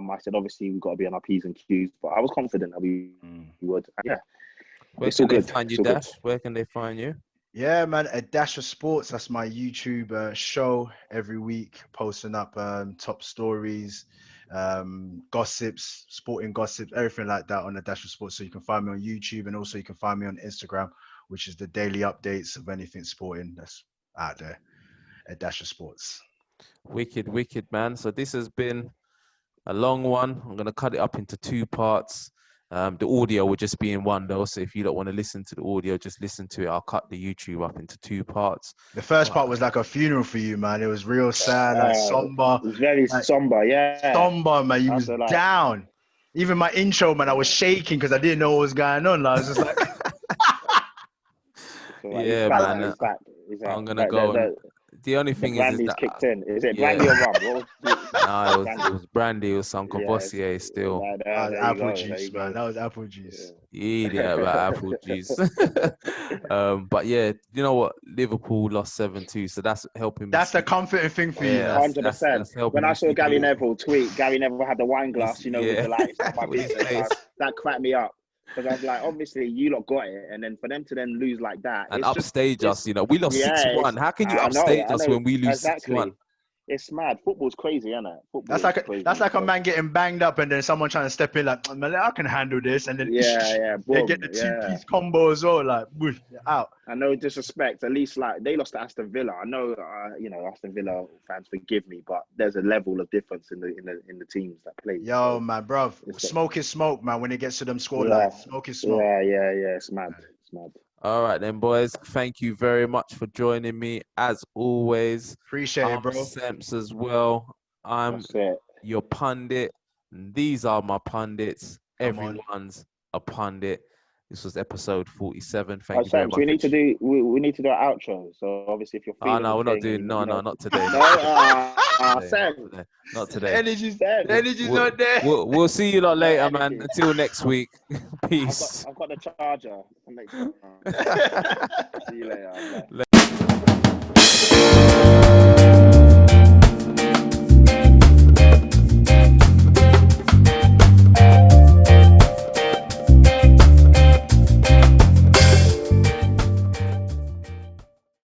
I said, obviously, we've got to be on our P's and Q's, but I was confident that we would. Yeah. Where can they find you, Dash? Where can they find you? Yeah, man, A Dash of Sports. That's my YouTube show every week, posting up top stories, gossips, sporting gossips, everything like that on A Dash of Sports. So you can find me on YouTube, and also you can find me on Instagram, which is the daily updates of anything sporting that's out there. A Dash of Sports. Wicked, man. So this has been a long one. I'm going to cut it up into 2 parts. The audio will just be in one though. So if you don't want to listen to the audio, just listen to it. I'll cut the YouTube up into 2 parts. The first part was like a funeral for you, man. It was real sad, like somber. It was very somber, yeah. Somber, man. You was down. Even my intro, man, I was shaking because I didn't know what was going on. I was just like... yeah, man. Exactly. I'm going to go... The only thing is that kicked in. Is it brandy or rum? No, it was brandy with some Courvoisier still. That was apple juice, man. That was apple juice. Yeah, about apple juice. But yeah, you know what? Liverpool lost 7-2, so that's helping. That's the comforting thing for you. 100%. When I saw Gary Neville tweet, Gary Neville had the wine glass, with the lights. That cracked me up. Because I was like, obviously, you lot got it. And then for them to then lose like that. And upstage us, we lost 6-1. How can you upstage us when we lose 6-1? It's mad. Football's crazy, isn't it? That's like a man getting banged up and then someone trying to step in like, man, I can handle this, and then they get the two-piece combo as well, like whoosh, out. I know disrespect. At least like they lost to Aston Villa. I know, Aston Villa fans forgive me, but there's a level of difference in the teams that play. Yo, man, bruv, smoke is smoke, man. When it gets to them scorelines, smoke is smoke. Yeah. It's mad. It's mad. All right then, boys. Thank you very much for joining me as always. Appreciate it, bro. Semps as well. I'm your pundit. These are my pundits. Everyone's a pundit. This was episode 47. Thank you very much. We need to do an outro. So obviously, if you're feeling, we're not doing. No, not today. Not today. The energy's not there. We'll see you lot later, man. Until next week. Peace. I've got the charger. See you later.